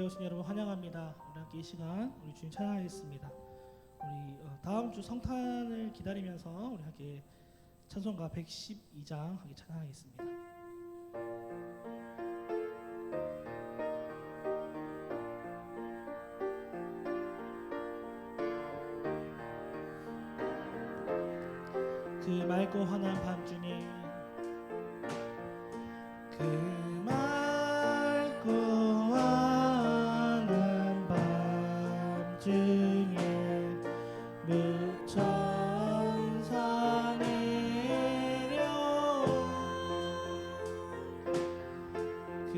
예배에 오신 여러분 환영합니다. 우리 함께 이 시간 우리 주님 찬양하겠습니다. 우리 다음 주 성탄을 기다리면서 우리 함께 찬송가 112장 함께 찬양하겠습니다. 그 맑고 환한 밤중에 그 맑고 환한 밤중에 무천사 내려온 그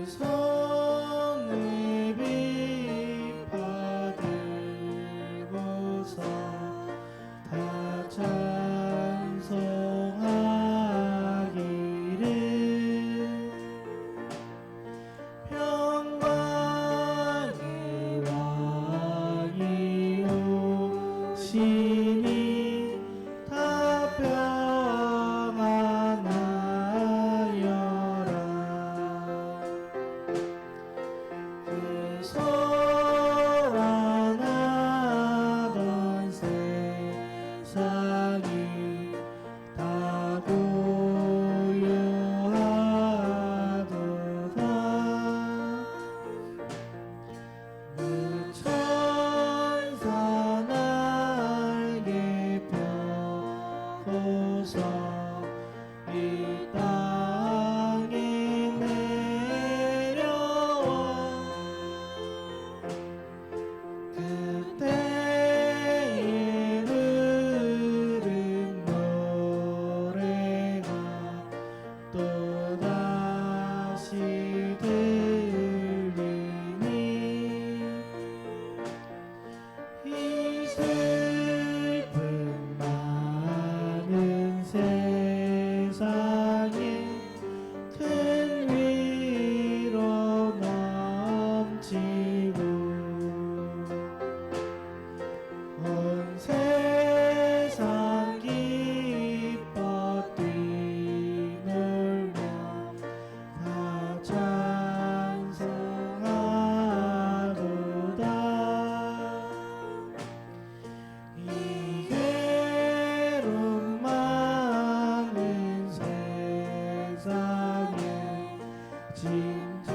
손을 빛 받들고서 다 찬송하기를 평강의 왕이 오시니 다 평안하여라. 그 소란하던 세상이 다 고요하도다. 무천사 날개 펴고서 이 땅에 내려온 그때에 흐른 노래가 또다시 들리니 이 슬픈 많은 세상에 큰 위로 넘치고 온 세상 기뻐 뛰놀며 다 찬송하도다. 이 괴로움 많은 세상에 진지구가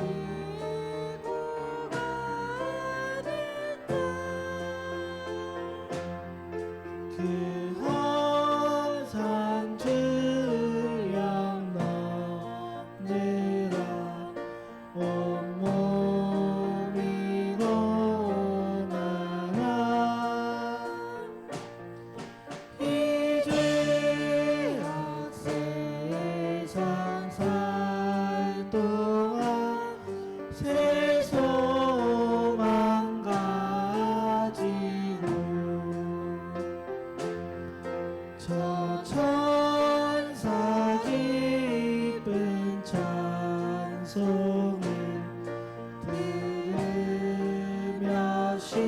됐다. 그 항상 주양 넘느라 온몸이 고난아. 이제 세상 살 동안 새 소망 가지고 저 천사 기쁜 찬송을 들으며 시연하.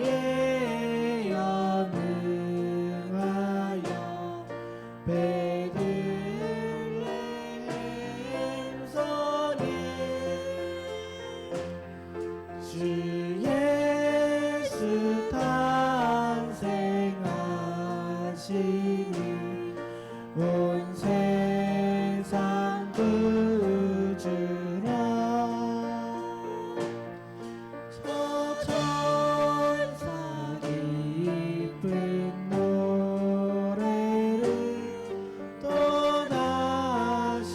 예선지에 연응하여 베들레헴 성에 주 예수 탄생하시니 온 세상 구주라. 저 천사 기쁜 노래를 또다시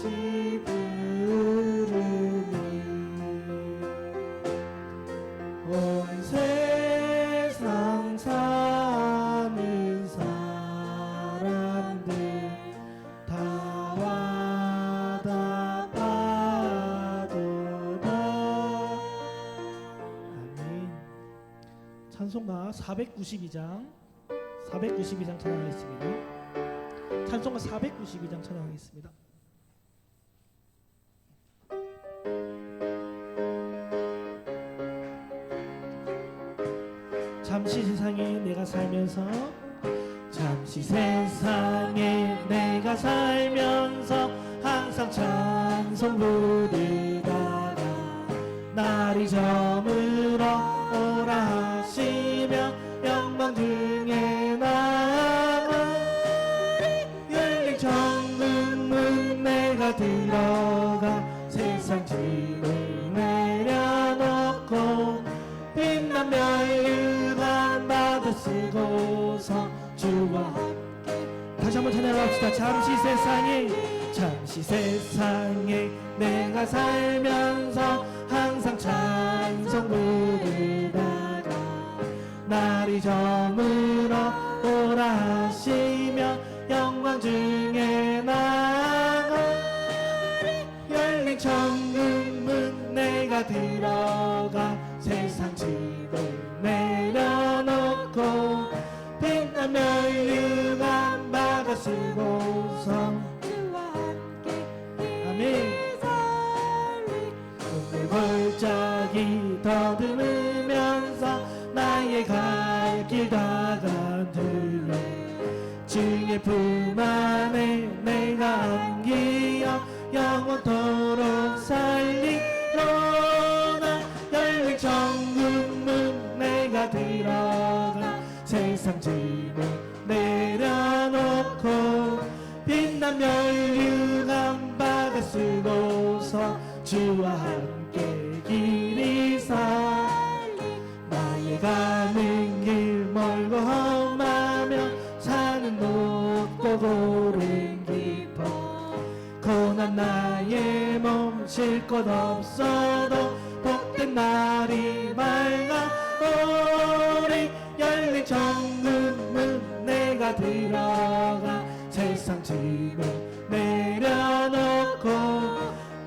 부르니 온 세상 사는 사람들 다 와답하도다. 아멘. 찬송가 492장 찬양하겠습니다. 찬송가 492장 찬양하겠습니다. 잠시 세상에 내가 살면서 잠시 세상에 내가 살면서 항상 찬송 부르다가 날이 저물어 오라 하시며 영광 중에 나가 열린 천국문 내가 들어가 세상 짐을 내려놓고 빛난 멸류관 받아 쓰고서 주와 함께 다시 한번 찬양합시다. 잠시 세상에 내가 살면서 항상 찬송 부르다가 날이 저물어 오라 하시며 영광 중에 나가 열린 천국문 내가 들어가 세상 짐을 내려놓고 빛난 멸류관 받아 쓰고서 주와 함께 아멘. 눈물 골짜기 더듬으면서 나의 갈 길 다가들려 주의 품 안에 내가 안기어 영원토록 살리로다 열린 천국문 내가 들어가 세상 짐을 내려놓고 빛난 멸류관 받아 쓰고서 주와 함께 길이 살리 나의 가는 길 멀고 험하며 산은 높고 고른 깊어 고난 나의 몸 쉴 곳 없어도 복된 날이 밝아오리 열린 천국문 내가 들어가 세상 짐을 내려놓고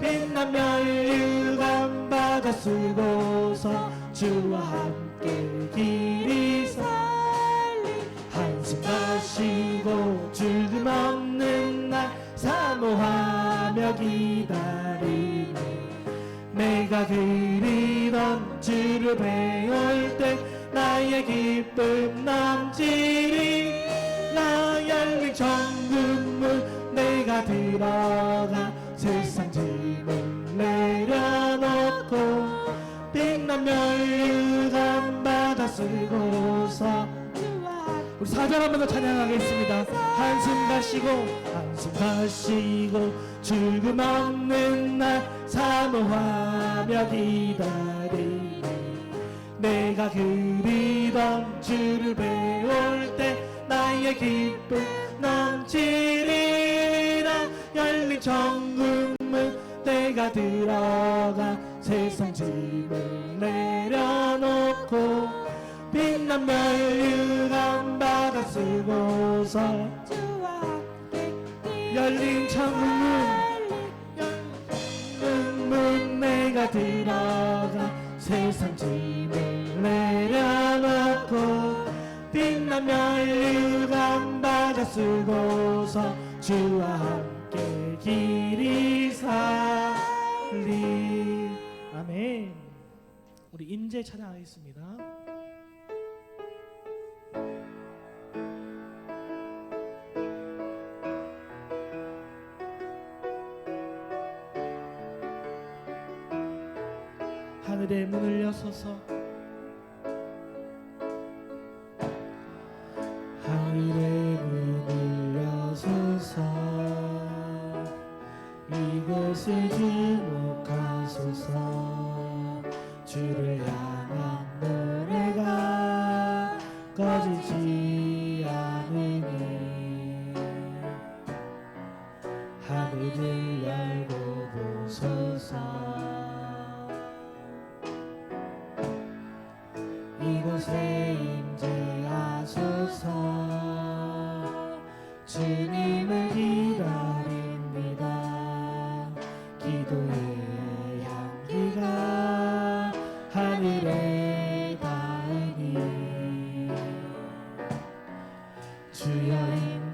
빛난 멸류관 받아 쓰고서 주와 함께 길이 살리 한숨 마시고 죽음 없는 날 사모하며 기다리니 내가 그리던 주를 배울 때 나의 기쁨 넘치리 나 열린 천국문 내가 들어가 세상 짐을 내려놓고 빛난 멸류관 받아 쓰고서 우리 4절 한 번 더 찬양하겠습니다. 한숨 가시고 죽음 없는 날 사모하며 기다리니 내가 그리던 주를 배울 때 나의 기쁨 넘치리라 열린 천국문 내가 들어가 세상 짐을 내려놓고 빛난 멸류관 받아 쓰고서 주와 함께 열린 천국문 내가 들어가 세상 짐을 내려놓고 빛난 멸류관 받아 쓰고서 주와 함께 길이 살리 아멘. 우리 임재 찬양하겠습니다. 하늘의 문을 여소서 하늘의 문을 여소서 이곳을 주목하소서 주를 향한 노래가 꺼지지 않으니 하늘을 열고 보소서 이곳에 임재하소서 주님을 기다립니다 기도의 향기가 하늘에 닿으니 주여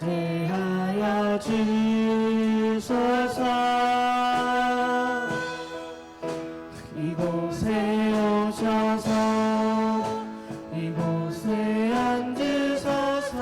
임재하여 주소서 이곳에 오셔서 이곳에 앉으소서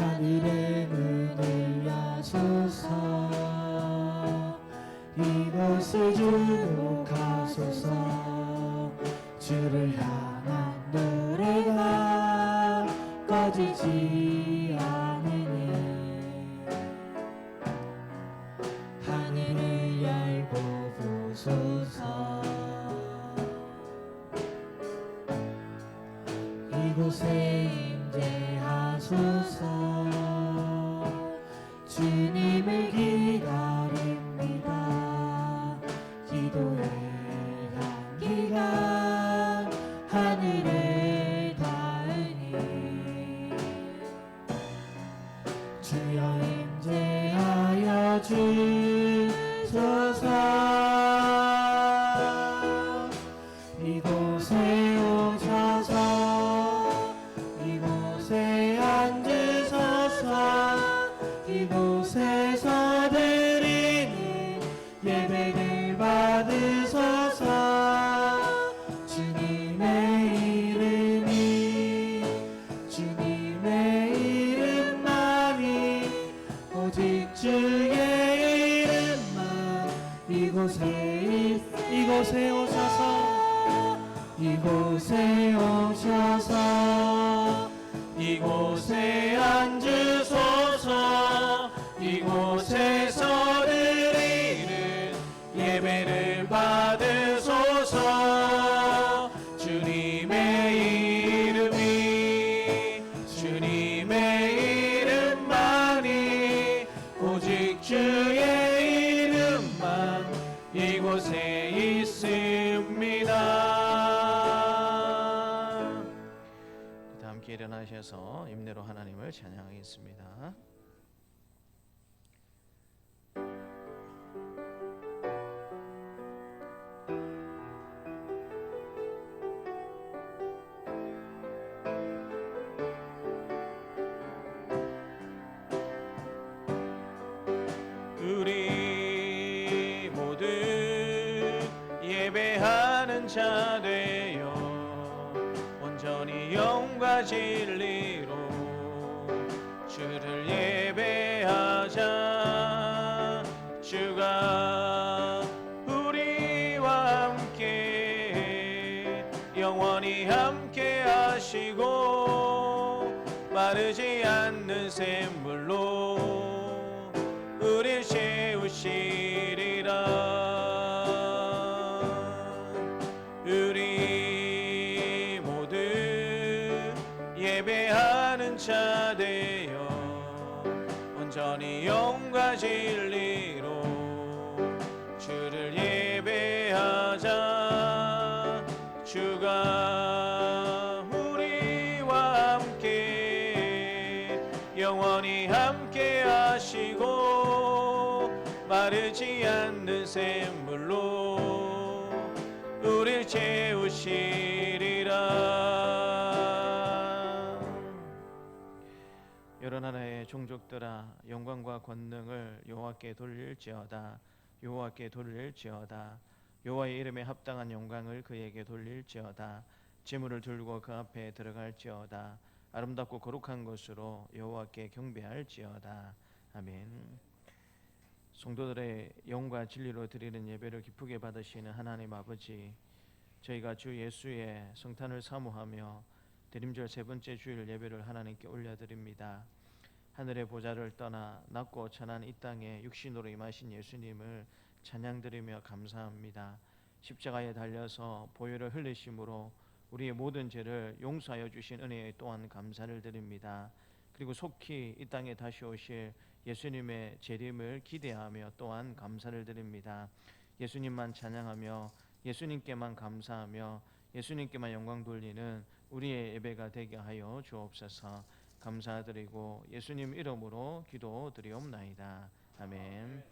하늘의 문을 여소서 이곳을 주목하소서 주를 향한 노래가 꺼지지 않으니 하늘을 열고 보소서 이곳에 임재하소서 주님을 기다립니다 기도의 향기가 하늘에 닿으니 주여 임재하여 주소서 이곳에 오셔서 이곳에 앉으소서 이곳에서 드리는 예배를 받으소서 주님의 이름만이 오직 주의 이름만 이곳에 오셔서 이곳에 앉으소서 이곳에서 드리는 예배를 받으소서 주님의 이름만이 오직 주의 이름만 이곳에 있습니다. 함께 일어나셔서 임내로 하나님을 찬양하겠습니다. 우리 모두 예배하는 자 되어 온전히 영과 진리로 주를 예배하자 주가 우리와 함께 영원히 함께 하시고 마르지 않는 샘물로 우릴 채우시리라 우리 모두 예배하는 자 되어 온전히 영과 진리로 주를 예배하자 주가 우리와 함께 영원히 함께 하시고 마르지 않는 샘물로 우릴 채우시리라. 여러 나라의 종족들아 영광과 권능을 여호와께 돌릴지어다 여호와께 돌릴지어다 여호와의 이름에 합당한 영광을 그에게 돌릴지어다 제물을 들고 그 앞에 들어갈지어다 아름답고 거룩한 것으로 여호와께 경배할지어다. 아멘. 성도들의 영과 진리로 드리는 예배를 기쁘게 받으시는 하나님 아버지, 저희가 주 예수의 성탄을 사모하며 대림절 세 번째 주일 예배를 하나님께 올려드립니다. 하늘의 보좌를 떠나 낮고 천한 이 땅에 육신으로 임하신 예수님을 찬양드리며 감사합니다. 십자가에 달려서 보혈을 흘리심으로 우리의 모든 죄를 용서하여 주신 은혜에 또한 감사를 드립니다. 그리고 속히 이 땅에 다시 오실 예수님의 재림을 기대하며 또한 감사를 드립니다. 예수님만 찬양하며 예수님께만 감사하며 예수님께만 영광 돌리는 우리의 예배가 되게 하여 주옵소서. 감사드리고 예수님 이름으로 기도드리옵나이다. 아멘.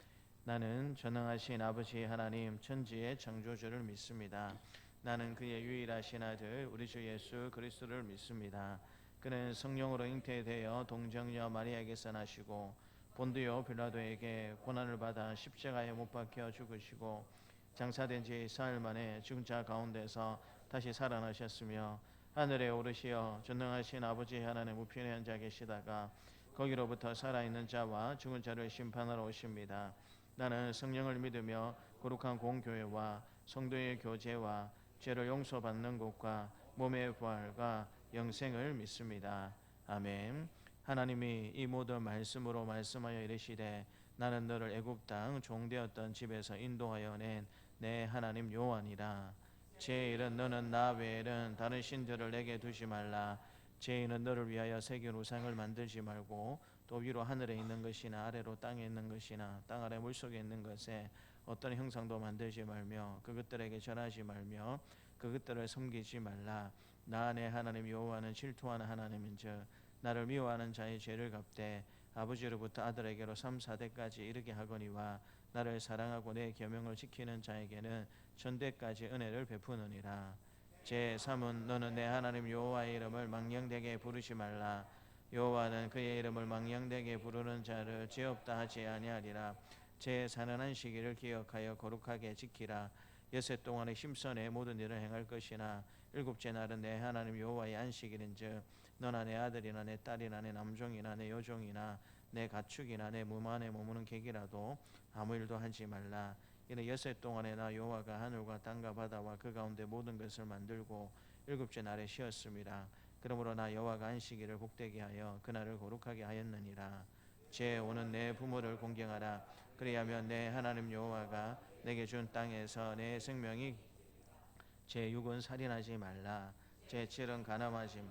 나는 전능하신 아버지 하나님 천지의 창조주를 믿습니다. 나는 그의 유일하신 아들 우리 주 예수 그리스도를 믿습니다. 그는 성령으로 잉태되어 동정녀 마리아에게서 나시고 본디오 빌라도에게 고난을 받아 십자가에 못 박혀 죽으시고 장사된 지 사흘 만에 죽은 자 가운데서 다시 살아나셨으며 하늘에 오르시어 전능하신 아버지 하나님 우편에 앉아 계시다가 거기로부터 살아있는 자와 죽은 자를 심판하러 오십니다. 나는 성령을 믿으며 거룩한 공교회와 성도의 교제와 죄를 용서받는 것과 몸의 부활과 영생을 믿습니다. 아멘. 하나님이 이 모든 말씀으로 말씀하여 이르시되 나는 너를 애굽 땅 종되었던 집에서 인도하여 낸 내 하나님 여호와니라. 제1은 너는 나 외에는 다른 신들을 내게 두지 말라. 제2는 너를 위하여 새긴 우상을 만들지 말고 또 위로 하늘에 있는 것이나 아래로 땅에 있는 것이나 땅 아래 물속에 있는 것에 어떤 형상도 만들지 말며 그것들에게 절하지 말며 그것들을 섬기지 말라. 나 내 하나님 여호와는 질투하는 하나님인즉 나를 미워하는 자의 죄를 갚되 아버지로부터 아들에게로 3, 4대까지 이르게 하거니와 나를 사랑하고 내 계명을 지키는 자에게는 전대까지 은혜를 베푸느니라. 제3은 너는 내 하나님 여호와의 이름을 망령되게 부르지 말라. 여호와는 그의 이름을 망령되게 부르는 자를 죄 없다 하지 아니하리라. 제4는 안식일을 기억하여 거룩하게 지키라. 여섯 동안의 힘써 내 모든 일을 행할 것이나 일곱째 날은 내 하나님 여호와의 안식일인즉 너나 내 아들이나 내 딸이나 내 남종이나 내 여종이나 내 가축이나 내 몸 안에 머무는 객이라도 아무 일도 하지 말라. 이는 여섯 동안에 나 여호와가 하늘과 땅과 바다와 그 가운데 모든 것을 만들고 일곱째 날에 쉬었습니다. 그러므로 나 여호와가 안식일을 복되게 하여 그날을 거룩하게 하였느니라. 제5는 내 부모를 공경하라. 그리하면 내 하나님 여호와가 내게 준 땅에서 내 생명이 제6은 살인하지 말라. 제7은 간음하지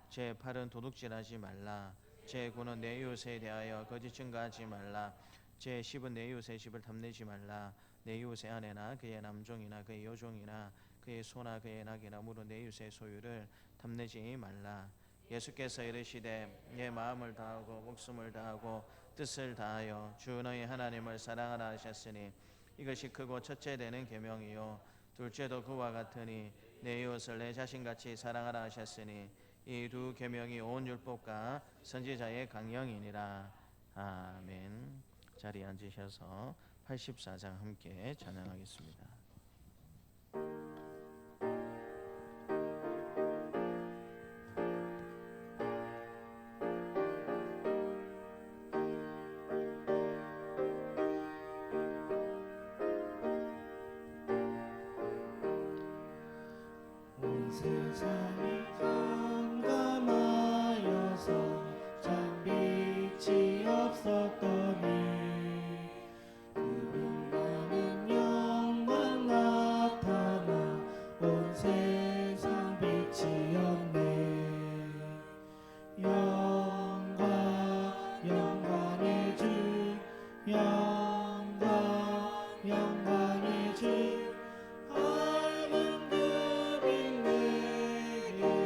제8은 도둑질하지 말라. 제9는 내 이웃에 대하여 거짓 증거하지 말라. 제10은 내 이웃의 집을 탐내지 말라. 내 이웃의 아내나 그의 남종이나 그의 여종이나 그의 소나 그의 낙이나 무릇 내 이웃의 소유를 탐내지 말라. 예수께서 이르시되 내 마음을 다하고 목숨을 다하고 뜻을 다하여 주 너희 하나님을 사랑하라 하셨으니 이것이 크고 첫째 되는 계명이요 둘째도 그와 같으니 내 이웃을 내 자신같이 사랑하라 하셨으니 이 두 계명이 온 율법과 선지자의 강령이니라. 아멘. 자리에 앉으셔서 84장 함께 찬양하겠습니다. 온 세상이 깜깜하여서 참 빛이 없었더니 그분 나는 영광 나타나 온 세상 빛이었네. 영광 영광의 주 영광 영광의 주 밝은 그 빛 내게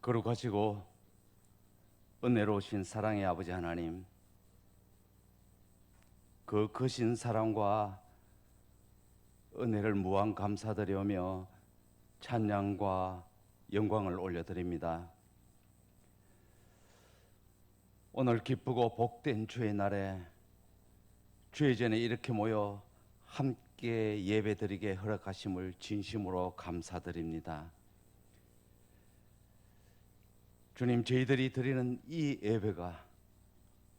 거룩하시고 은혜로우신 사랑의 아버지 하나님, 그 크신 사랑과 은혜를 무한 감사드리며 찬양과 영광을 올려드립니다. 오늘 기쁘고 복된 주의 날에 주의 전에 이렇게 모여 함께 예배드리게 허락하심을 진심으로 감사드립니다. 주님, 저희들이 드리는 이 예배가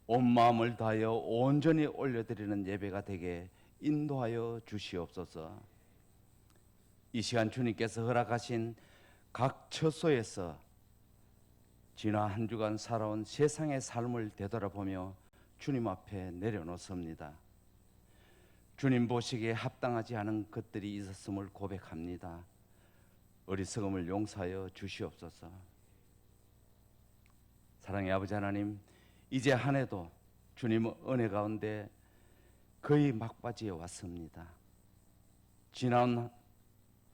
온 마음을 다하여 온전히 올려드리는 예배가 되게 인도하여 주시옵소서. 이 시간 주님께서 허락하신 각 처소에서 지난 한 주간 살아온 세상의 삶을 되돌아보며 주님 앞에 내려놓습니다. 주님 보시기에 합당하지 않은 것들이 있었음을 고백합니다. 어리석음을 용서하여 주시옵소서. 사랑의 아버지 하나님, 이제 한 해도 주님 은혜 가운데 거의 막바지에 왔습니다. 지난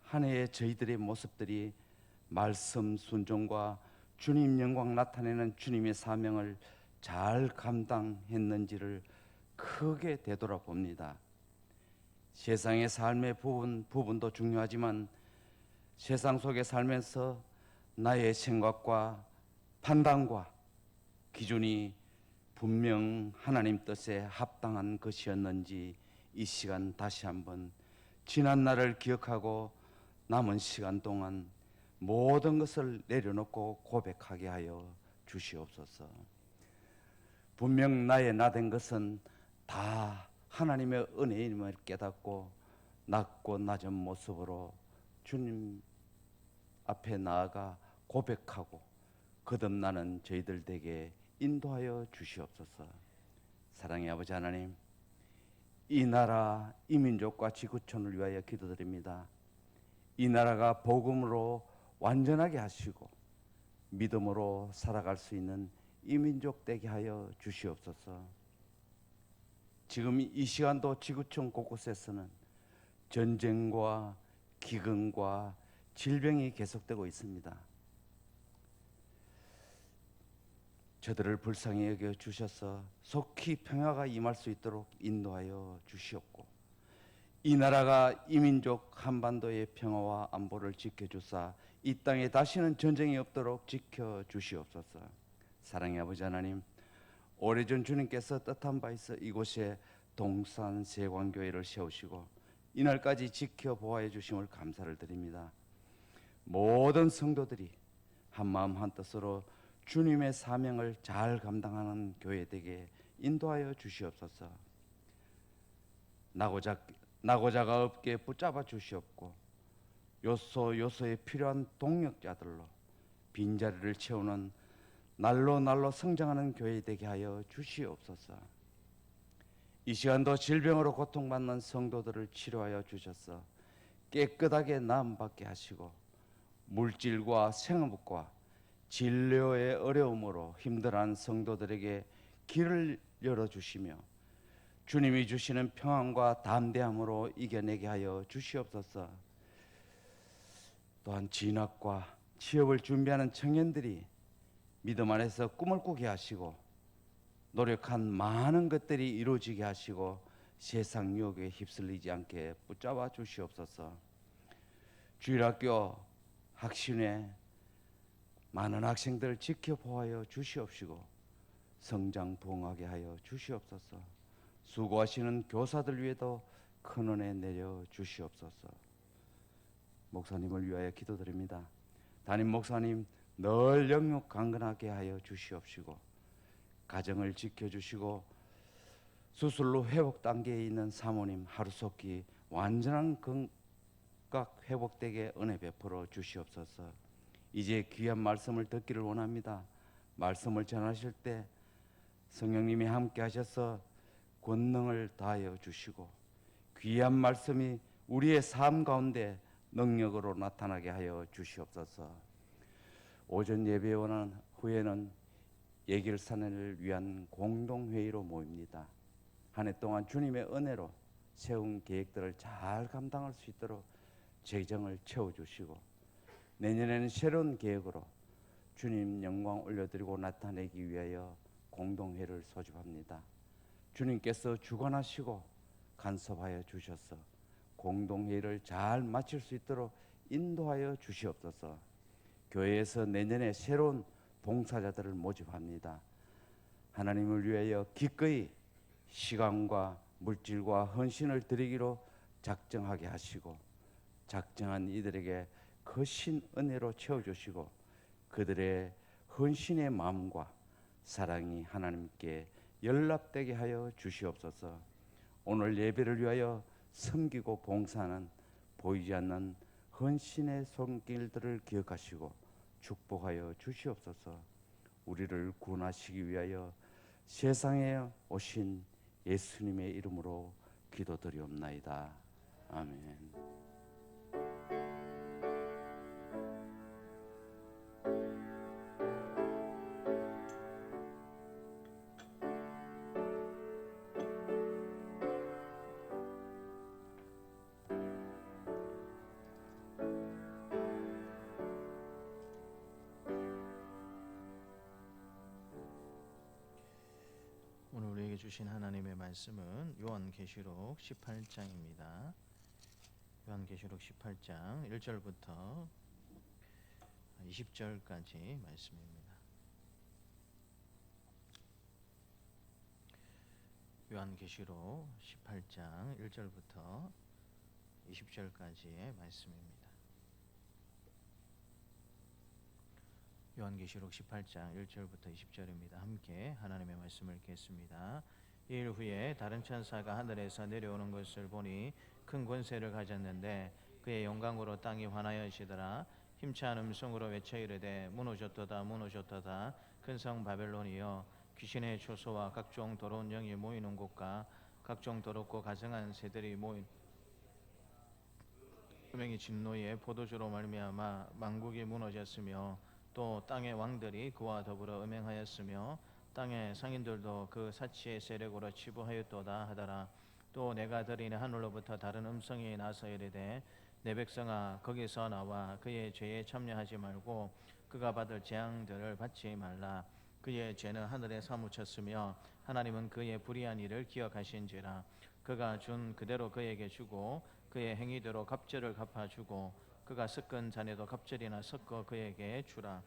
한 해의 저희들의 모습들이 말씀 순종과 주님 영광 나타내는 주님의 사명을 잘 감당했는지를 크게 되돌아봅니다. 세상의 삶의 부분도 중요하지만 세상 속에 살면서 나의 생각과 판단과 기준이 분명 하나님 뜻에 합당한 것이었는지 이 시간 다시 한번 지난 날을 기억하고 남은 시간 동안 모든 것을 내려놓고 고백하게 하여 주시옵소서. 분명 나의 나된 것은 다 하나님의 은혜임을 깨닫고 낮고 낮은 모습으로 주님 앞에 나아가 고백하고 거듭나는 저희들 되게 인도하여 주시옵소서. 사랑의 아버지 하나님, 이 나라 이 민족과 지구촌을 위하여 기도드립니다. 이 나라가 복음으로 완전하게 하시고 믿음으로 살아갈 수 있는 이 민족 되게 하여 주시옵소서. 지금 이 시간도 지구촌 곳곳에서는 전쟁과 기근과 질병이 계속되고 있습니다. 저들을 불쌍히 여겨 주셔서 속히 평화가 임할 수 있도록 인도하여 주시옵고, 이 나라가 이 민족 한반도의 평화와 안보를 지켜주사 이 땅에 다시는 전쟁이 없도록 지켜주시옵소서. 사랑의 아버지 하나님, 오래전 주님께서 뜻한 바 있어 이곳에 동산 세관교회를 세우시고 이날까지 지켜보아해 주심을 감사를 드립니다. 모든 성도들이 한마음 한뜻으로 주님의 사명을 잘 감당하는 교회 되게 인도하여 주시옵소서. 나고자가 없게 붙잡아 주시옵고 요소에 필요한 동력자들로 빈자리를 채우는 날로 성장하는 교회 되게 하여 주시옵소서. 이 시간도 질병으로 고통받는 성도들을 치료하여 주셔서 깨끗하게 나음받게 하시고 물질과 생업과 진료의 어려움으로 힘들어하는 성도들에게 길을 열어주시며 주님이 주시는 평안과 담대함으로 이겨내게 하여 주시옵소서. 또한 진학과 취업을 준비하는 청년들이 믿음 안에서 꿈을 꾸게 하시고 노력한 많은 것들이 이루어지게 하시고 세상 유혹에 휩쓸리지 않게 붙잡아 주시옵소서. 주일학교 학신회 많은 학생들 지켜보아여 주시옵시고 성장 부흥하게 하여 주시옵소서. 수고하시는 교사들 위에도 큰 은혜 내려 주시옵소서. 목사님을 위하여 기도드립니다. 담임 목사님 늘 영육 강건하게 하여 주시옵시고 가정을 지켜주시고 수술로 회복 단계에 있는 사모님 하루속히 완전한 건강 회복되게 은혜 베풀어 주시옵소서. 이제 귀한 말씀을 듣기를 원합니다. 말씀을 전하실 때 성령님이 함께 하셔서 권능을 다하여 주시고 귀한 말씀이 우리의 삶 가운데 능력으로 나타나게 하여 주시옵소서. 오전 예배 후에는 예길산을 위한 공동회의로 모입니다. 한 해 동안 주님의 은혜로 세운 계획들을 잘 감당할 수 있도록 재정을 채워주시고 내년에는 새로운 계획으로 주님 영광 올려드리고 나타내기 위하여 공동회를 소집합니다. 주님께서 주관하시고 간섭하여 주셔서 공동회의를 잘 마칠 수 있도록 인도하여 주시옵소서. 교회에서 내년에 새로운 봉사자들을 모집합니다. 하나님을 위하여 기꺼이 시간과 물질과 헌신을 드리기로 작정하게 하시고 작정한 이들에게 거신 은혜로 채워주시고 그들의 헌신의 마음과 사랑이 하나님께 연락되게 하여 주시옵소서. 오늘 예배를 위하여 섬기고 봉사하는 보이지 않는 헌신의 손길들을 기억하시고 축복하여 주시옵소서. 우리를 구원하시기 위하여 세상에 오신 예수님의 이름으로 기도드리옵나이다. 아멘. 오늘 우리에게 주신 하나님의 말씀은 요한계시록 18장입니다. 요한계시록 18장 1절부터 20절까지 말씀입니다. 요한계시록 18장 1절부터 20절까지의 말씀입니다. 요한계시록 18장 1절부터 20절입니다. 함께 하나님의 말씀을 읽겠습니다. 이일 후에 다른 천사가 하늘에서 내려오는 것을 보니 큰 권세를 가졌는데 그의 영광으로 땅이 환하여지더라. 힘찬 음성으로 외쳐 이르되 무너졌도다 무너졌도다 큰 성 바벨론이여 귀신의 초소와 각종 더러운 영이 모이는 곳과 각종 더럽고 가증한 새들이 모인 음행의 진노에 포도주로 말미암아 만국이 무너졌으며 또 땅의 왕들이 그와 더불어 음행하였으며 땅의 상인들도 그 사치의 세력으로 치부하였도다 하더라. 또 내가 들으니 하늘로부터 다른 음성이 나서 이르되 내 백성아 거기서 나와 그의 죄에 참여하지 말고 그가 받을 재앙들을 받지 말라. 그의 죄는 하늘에 사무쳤으며 하나님은 그의 불의한 일을 기억하신지라. 그가 준 그대로 그에게 주고 그의 행위대로 갑절을 갚아주고 그가 섞은 잔에도 갑절이나 섞어 그에게 주라.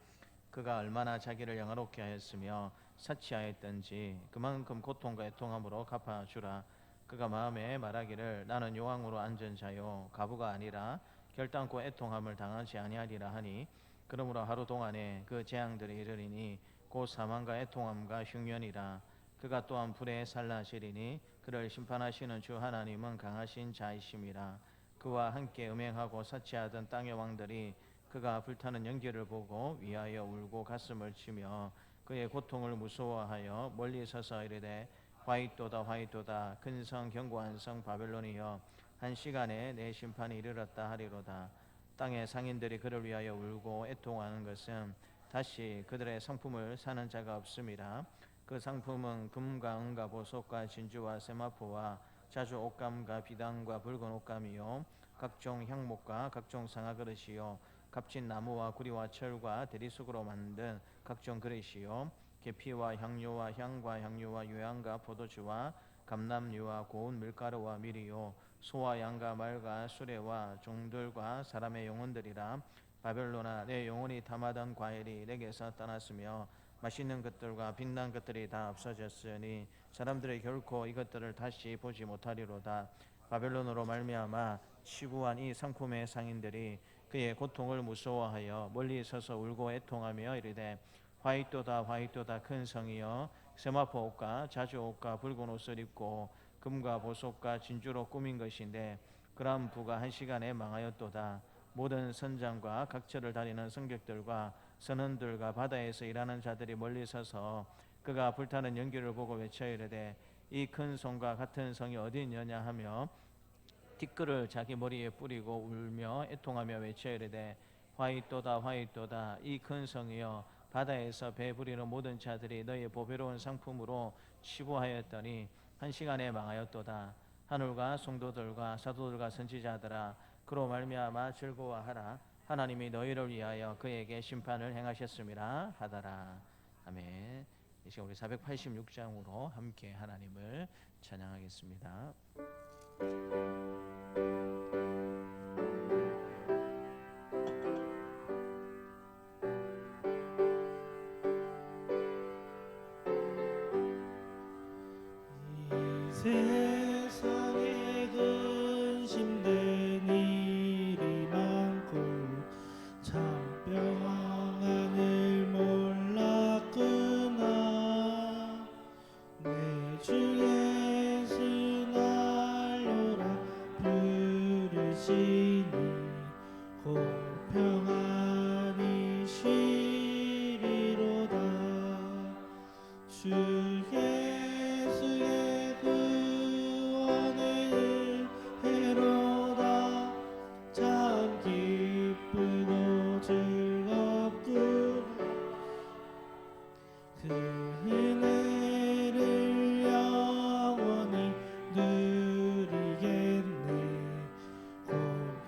그가 얼마나 자기를 영화롭게 하였으며 사치하였던지 그만큼 고통과 애통함으로 갚아주라. 그가 마음에 말하기를 나는 요왕으로 앉은 자요 가부가 아니라 결단코 애통함을 당하지 아니하리라 하니 그러므로 하루 동안에 그 재앙들이 이르리니 곧 사망과 애통함과 흉년이라. 그가 또한 불에 살라시리니 그를 심판하시는 주 하나님은 강하신 자이심이라. 그와 함께 음행하고 사치하던 땅의 왕들이 그가 불타는 연기를 보고 위하여 울고 가슴을 치며 그의 고통을 무서워하여 멀리 서서 이르되 화이토다 화이토다 큰 성 견고한 성 바벨론이여 한 시간에 내 심판이 이르렀다 하리로다. 땅의 상인들이 그를 위하여 울고 애통하는 것은 다시 그들의 상품을 사는 자가 없음이라. 그 상품은 금과 은과 보석과 진주와 세마포와 자주 옷감과 비단과 붉은 옷감이요 각종 향목과 각종 상아 그릇이요 값진 나무와 구리와 철과 대리석으로 만든 각종 그릇이요 계피와 향료와 향과 향료와 유향과 포도주와 감람류와 고운 밀가루와 밀이요 소와 양과 말과 수레와 종들과 사람의 영혼들이라. 바벨론아 내 영혼이 탐하던 과일이 내게서 떠났으며 맛있는 것들과 빛난 것들이 다 없어졌으니 사람들이 결코 이것들을 다시 보지 못하리로다. 바벨론으로 말미암아 치부한 이 상품의 상인들이 그의 고통을 무서워하여 멀리 서서 울고 애통하며 이르되 화이토다 화이토다 큰 성이여 세마포 옷과 자주 옷과 붉은 옷을 입고 금과 보석과 진주로 꾸민 것인데 그러한 부가 한 시간에 망하였도다. 모든 선장과 각처를 다니는 성객들과 선원들과 바다에서 일하는 자들이 멀리 서서 그가 불타는 연기를 보고 외쳐 이르되 이 큰 성과 같은 성이 어디 있느냐 하며 티끌을 자기 머리에 뿌리고 울며 애통하며 외쳐 이르되 화이토다 화이토다 이 큰 성이여 바다에서 배 부리는 모든 자들이 너의 보배로운 상품으로 치부하였더니 한 시간에 망하였도다. 하늘과 성도들과 사도들과 선지자들아 그로 말미암아 즐거워하라. 하나님이 너희를 위하여 그에게 심판을 행하셨음이라 하더라. 아멘. 이 시간 우리 486장으로 함께 하나님을 찬양하겠습니다. 이 세상에 근심된 일이 많고 참 평안을 몰랐구나. 내 주 예수 날로라 부르시니 곧 평안히 쉬리로다. 주 예수의 구원의 은혜로다. 참 기쁘고 즐겁구나. 그 은혜를 영원히 누리겠네. 곧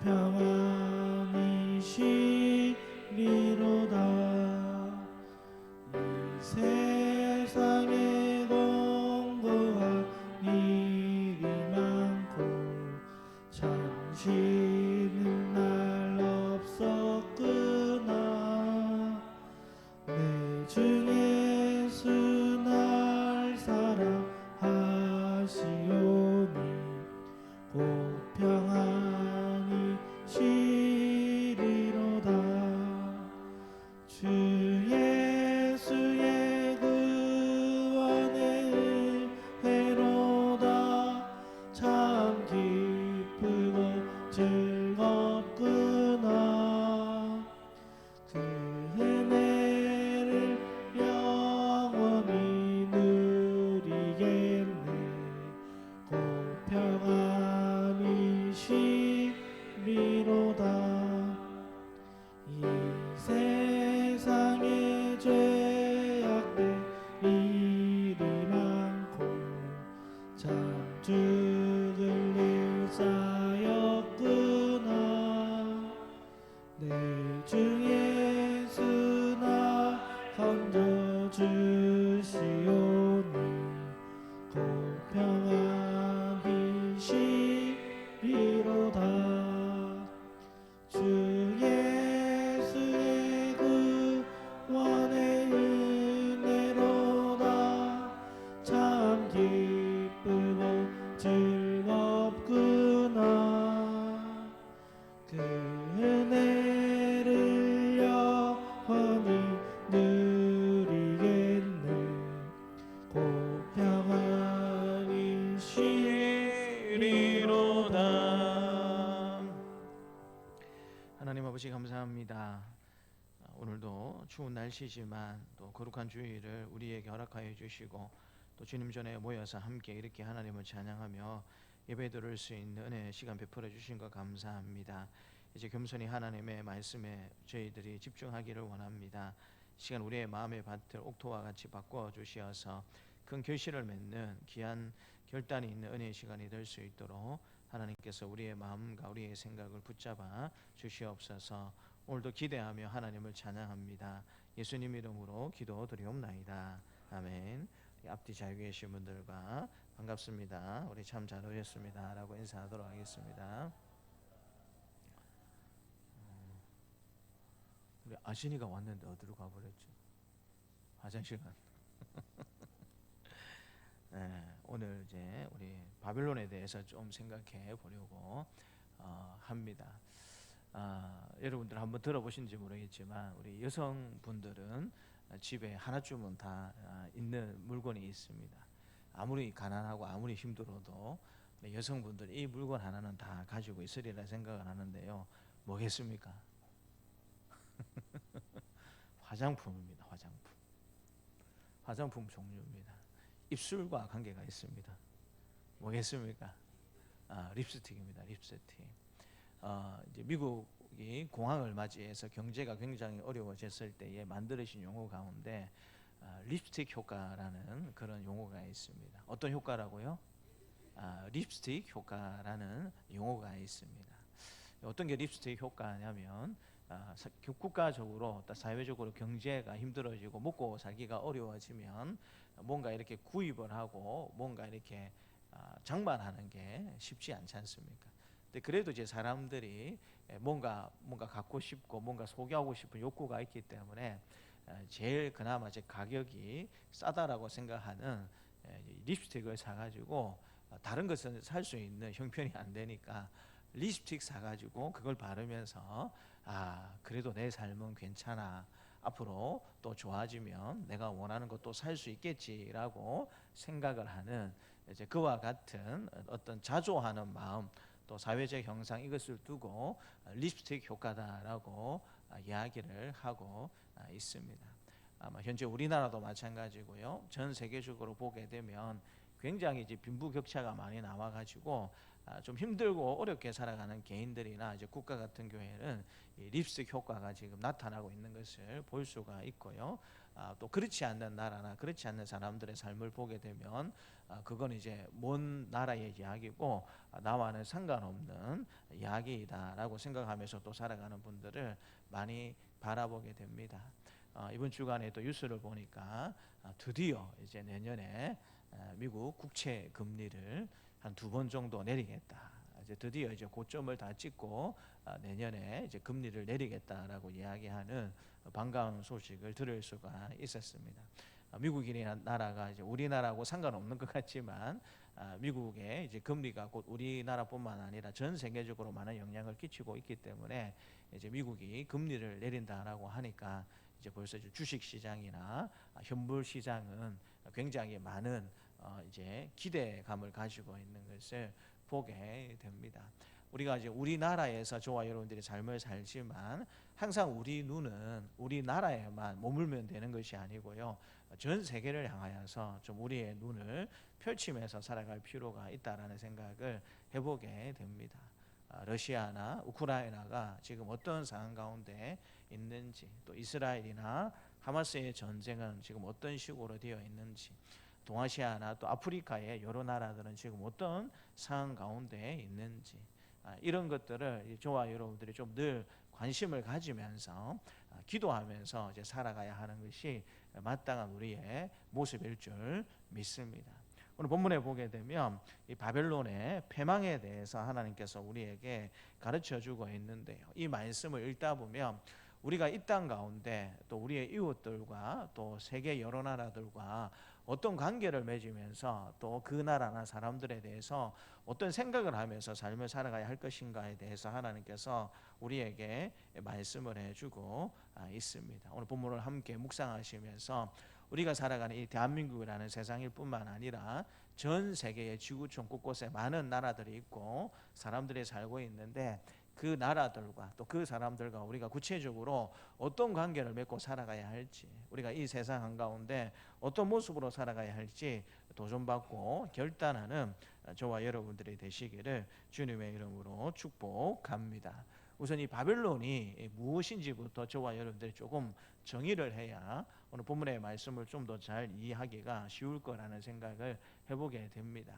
평안히 쉬리로다. 이 세상에 공고한 일이 많고 참 쉬는 날 없었구나. 내 주 예수 날 사랑하시오니 곧 평안히 쉬리로다. 주 예수의 구원의 은혜로다. 참 기쁘고 즐겁구나. 그 은혜를 영원히 누리겠네. 곧 평안히 쉬리로다. 이 세상에 죄악된 일이 많고 참 죽을 일 쌓였구나. 내 주 예수 나 건져주시오니 곧 평안히 쉬리로다. 주 예수의 구원의 은혜로다. 참 기쁘고 즐겁구나. 그 은혜를 영원히 누리겠네. 곧 평안히 쉬리로다. 하나님 아버지 감사합니다. 오늘도 추운 날씨지만 또 거룩한 주일을 우리에게 허락하여 주시고 또 주님 전에 모여서 함께 이렇게 하나님을 찬양하며 예배 드릴 수 있는 은혜 시간 베풀어 주신 것 감사합니다. 이제 겸손히 하나님의 말씀에 저희들이 집중하기를 원합니다. 시간 우리의 마음의 밭을 옥토와 같이 바꿔 주시어서 큰 결실을 맺는 귀한 결단이 있는 은혜의 시간이 될 수 있도록 하나님께서 우리의 마음과 우리의 생각을 붙잡아 주시옵소서. 오늘도 기대하며 하나님을 찬양합니다. 예수님 이름으로 기도드리옵나이다. 아멘. 앞뒤 잘 계신 분들과 반갑습니다. 우리 참 잘 오셨습니다 라고 인사하도록 하겠습니다. 우리 아신이가 왔는데 어디로 가버렸지? 화장실 간. 네, 오늘 이제 우리 바빌론에 대해서 좀 생각해 보려고 합니다. 여러분들 한번 들어보신지 모르겠지만 우리 여성분들은 집에 하나쯤은 다 있는 물건이 있습니다. 아무리 가난하고 아무리 힘들어도 여성분들 이 물건 하나는 다 가지고 있으리라 생각을 하는데요. 뭐겠습니까? 화장품입니다. 화장품 종류입니다. 입술과 관계가 있습니다. 뭐겠습니까? 립스틱입니다. 립스틱. 이제 미국이 공황을 맞이해서 경제가 굉장히 어려워졌을 때에 만들어진 용어 가운데 립스틱 효과라는 그런 용어가 있습니다. 어떤 효과라고요? 립스틱 효과라는 용어가 있습니다. 어떤 게 립스틱 효과냐면 국가적으로 또 사회적으로 경제가 힘들어지고 먹고 살기가 어려워지면 뭔가 이렇게 구입을 하고 뭔가 이렇게 장만하는 게 쉽지 않지 않습니까? 근데 그래도 이제 사람들이 뭔가 갖고 싶고 뭔가 소유하고 싶은 욕구가 있기 때문에 제일 그나마 이제 가격이 싸다라고 생각하는 립스틱을 사가지고 다른 것은 살 수 있는 형편이 안 되니까 립스틱 사가지고 그걸 바르면서 그래도 내 삶은 괜찮아, 앞으로 또 좋아지면 내가 원하는 것도 살 수 있겠지라고 생각을 하는 이제 그와 같은 어떤 자조하는 마음, 또 사회적 형상, 이것을 두고 립스틱 효과다라고 이야기를 하고 있습니다. 아마 현재 우리나라도 마찬가지고요. 전 세계적으로 보게 되면 굉장히 이제 빈부격차가 많이 나와가지고 좀 힘들고 어렵게 살아가는 개인들이나 이제 국가 같은 경우에는 이 립스틱 효과가 지금 나타나고 있는 것을 볼 수가 있고요. 또 그렇지 않는 나라나 그렇지 않는 사람들의 삶을 보게 되면 그건 이제 먼 나라의 이야기고 나와는 상관없는 이야기이다라고 생각하면서 또 살아가는 분들을 많이 바라보게 됩니다. 이번 주간에 또 뉴스를 보니까 드디어 이제 내년에 미국 국채 금리를 한 2번 정도 내리겠다. 이제 드디어 이제 고점을 다 찍고 내년에 이제 금리를 내리겠다라고 이야기하는 반가운 소식을 들을 수가 있었습니다. 미국이라는 나라가 이제 우리나라하고 상관없는 것 같지만 미국의 이제 금리가 곧 우리나라뿐만 아니라 전 세계적으로 많은 영향을 끼치고 있기 때문에 이제 미국이 금리를 내린다라고 하니까 이제 벌써 이제 주식 시장이나 현물 시장은 굉장히 많은 이제 기대감을 가지고 있는 것을 보게 됩니다. 우리가 이제 우리나라에서 저와 여러분들이 삶을 살지만 항상 우리 눈은 우리나라에만 머물면 되는 것이 아니고요. 전 세계를 향하여서 좀 우리의 눈을 펼치면서 살아갈 필요가 있다라는 생각을 해보게 됩니다. 러시아나 우크라이나가 지금 어떤 상황 가운데 있는지, 또 이스라엘이나 하마스의 전쟁은 지금 어떤 식으로 되어 있는지, 동아시아나 또 아프리카의 여러 나라들은 지금 어떤 상황 가운데 있는지, 이런 것들을 저와 여러분들이 좀 늘 관심을 가지면서 기도하면서 이제 살아가야 하는 것이 마땅한 우리의 모습일 줄 믿습니다. 오늘 본문에 보게 되면 이 바벨론의 패망에 대해서 하나님께서 우리에게 가르쳐 주고 있는데요. 이 말씀을 읽다 보면 우리가 이 땅 가운데 또 우리의 이웃들과 또 세계 여러 나라들과 어떤 관계를 맺으면서 또 그 나라나 사람들에 대해서 어떤 생각을 하면서 삶을 살아가야 할 것인가에 대해서 하나님께서 우리에게 말씀을 해주고 있습니다. 오늘 본문을 함께 묵상하시면서 우리가 살아가는 이 대한민국이라는 세상일 뿐만 아니라 전 세계의 지구촌 곳곳에 많은 나라들이 있고 사람들이 살고 있는데 그 나라들과 또 그 사람들과 우리가 구체적으로 어떤 관계를 맺고 살아가야 할지, 우리가 이 세상 한가운데 어떤 모습으로 살아가야 할지 도전받고 결단하는 저와 여러분들이 되시기를 주님의 이름으로 축복합니다. 우선 이 바벨론이 무엇인지부터 저와 여러분들이 조금 정의를 해야 오늘 본문의 말씀을 좀 더 잘 이해하기가 쉬울 거라는 생각을 해보게 됩니다.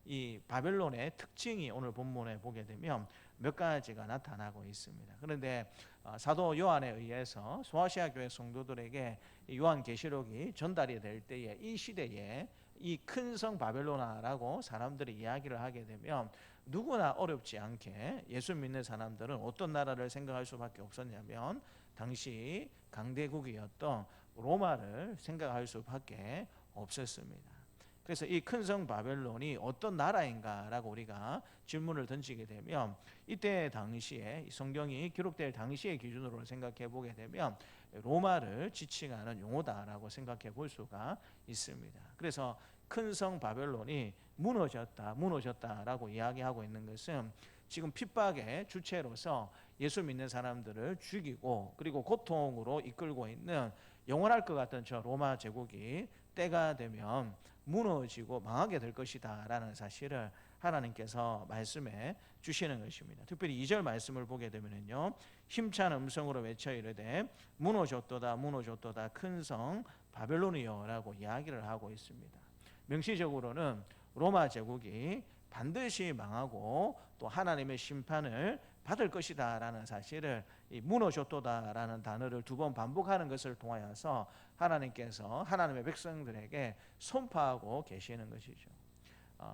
이 바벨론의 특징이 오늘 본문에 보게 되면 몇 가지가 나타나고 있습니다. 그런데 사도 요한에 의해서 소아시아 교회 성도들에게 요한계시록이 전달이 될 때에 이 시대에 이 큰 성 바벨로나라고 사람들이 이야기를 하게 되면 누구나 어렵지 않게 예수 믿는 사람들은 어떤 나라를 생각할 수밖에 없었냐면 당시 강대국이었던 로마를 생각할 수밖에 없었습니다. 그래서 이 큰 성 바벨론이 어떤 나라인가라고 우리가 질문을 던지게 되면 이때 당시에 성경이 기록될 당시의 기준으로 생각해 보게 되면 로마를 지칭하는 용어다라고 생각해 볼 수가 있습니다. 그래서 큰 성 바벨론이 무너졌다라고 이야기하고 있는 것은 지금 핍박의 주체로서 예수 믿는 사람들을 죽이고 그리고 고통으로 이끌고 있는 영원할 것 같던 저 로마 제국이 때가 되면 무너지고 망하게 될 것이다 라는 사실을 하나님께서 말씀해 주시는 것입니다. 특별히 2절 말씀을 보게 되면요, 힘찬 음성으로 외쳐 이르되 무너졌도다 무너졌도다 큰 성 바벨론이여 라고 이야기를 하고 있습니다. 명시적으로는 로마 제국이 반드시 망하고 또 하나님의 심판을 받을 것이다라는 사실을 이 무너졌도다라는 단어를 두 번 반복하는 것을 통하여서 하나님께서 하나님의 백성들에게 선포하고 계시는 것이죠.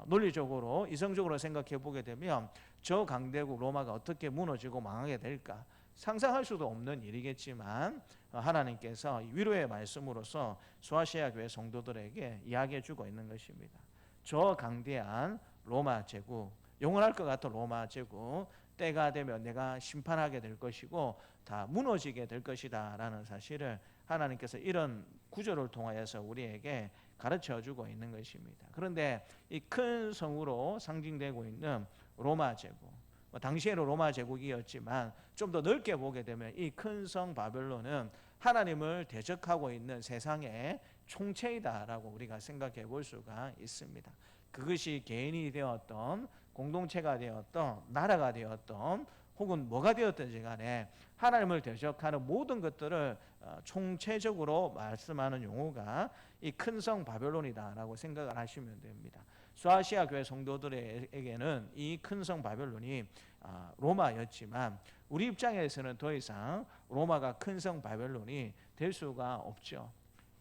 논리적으로 이성적으로 생각해 보게 되면 저 강대국 로마가 어떻게 무너지고 망하게 될까 상상할 수도 없는 일이겠지만 하나님께서 위로의 말씀으로서 소아시아 교회 성도들에게 이야기해 주고 있는 것입니다. 저 강대한 로마 제국, 영원할 것 같은 로마 제국, 때가 되면 내가 심판하게 될 것이고 다 무너지게 될 것이다 라는 사실을 하나님께서 이런 구절을 통하여서 우리에게 가르쳐 주고 있는 것입니다. 그런데 이 큰 성으로 상징되고 있는 로마 제국, 당시에는 로마 제국이었지만 좀 더 넓게 보게 되면 이 큰 성 바벨론은 하나님을 대적하고 있는 세상의 총체이다라고 우리가 생각해 볼 수가 있습니다. 그것이 개인이 되었던 공동체가 되었던 나라가 되었던 혹은 뭐가 되었든지 간에 하나님을 대적하는 모든 것들을 총체적으로 말씀하는 용어가 이 큰 성 바벨론이다라고 생각을 하시면 됩니다. 소아시아 교회 성도들에게는 이 큰 성 바벨론이 로마였지만 우리 입장에서는 더 이상 로마가 큰 성 바벨론이 될 수가 없죠.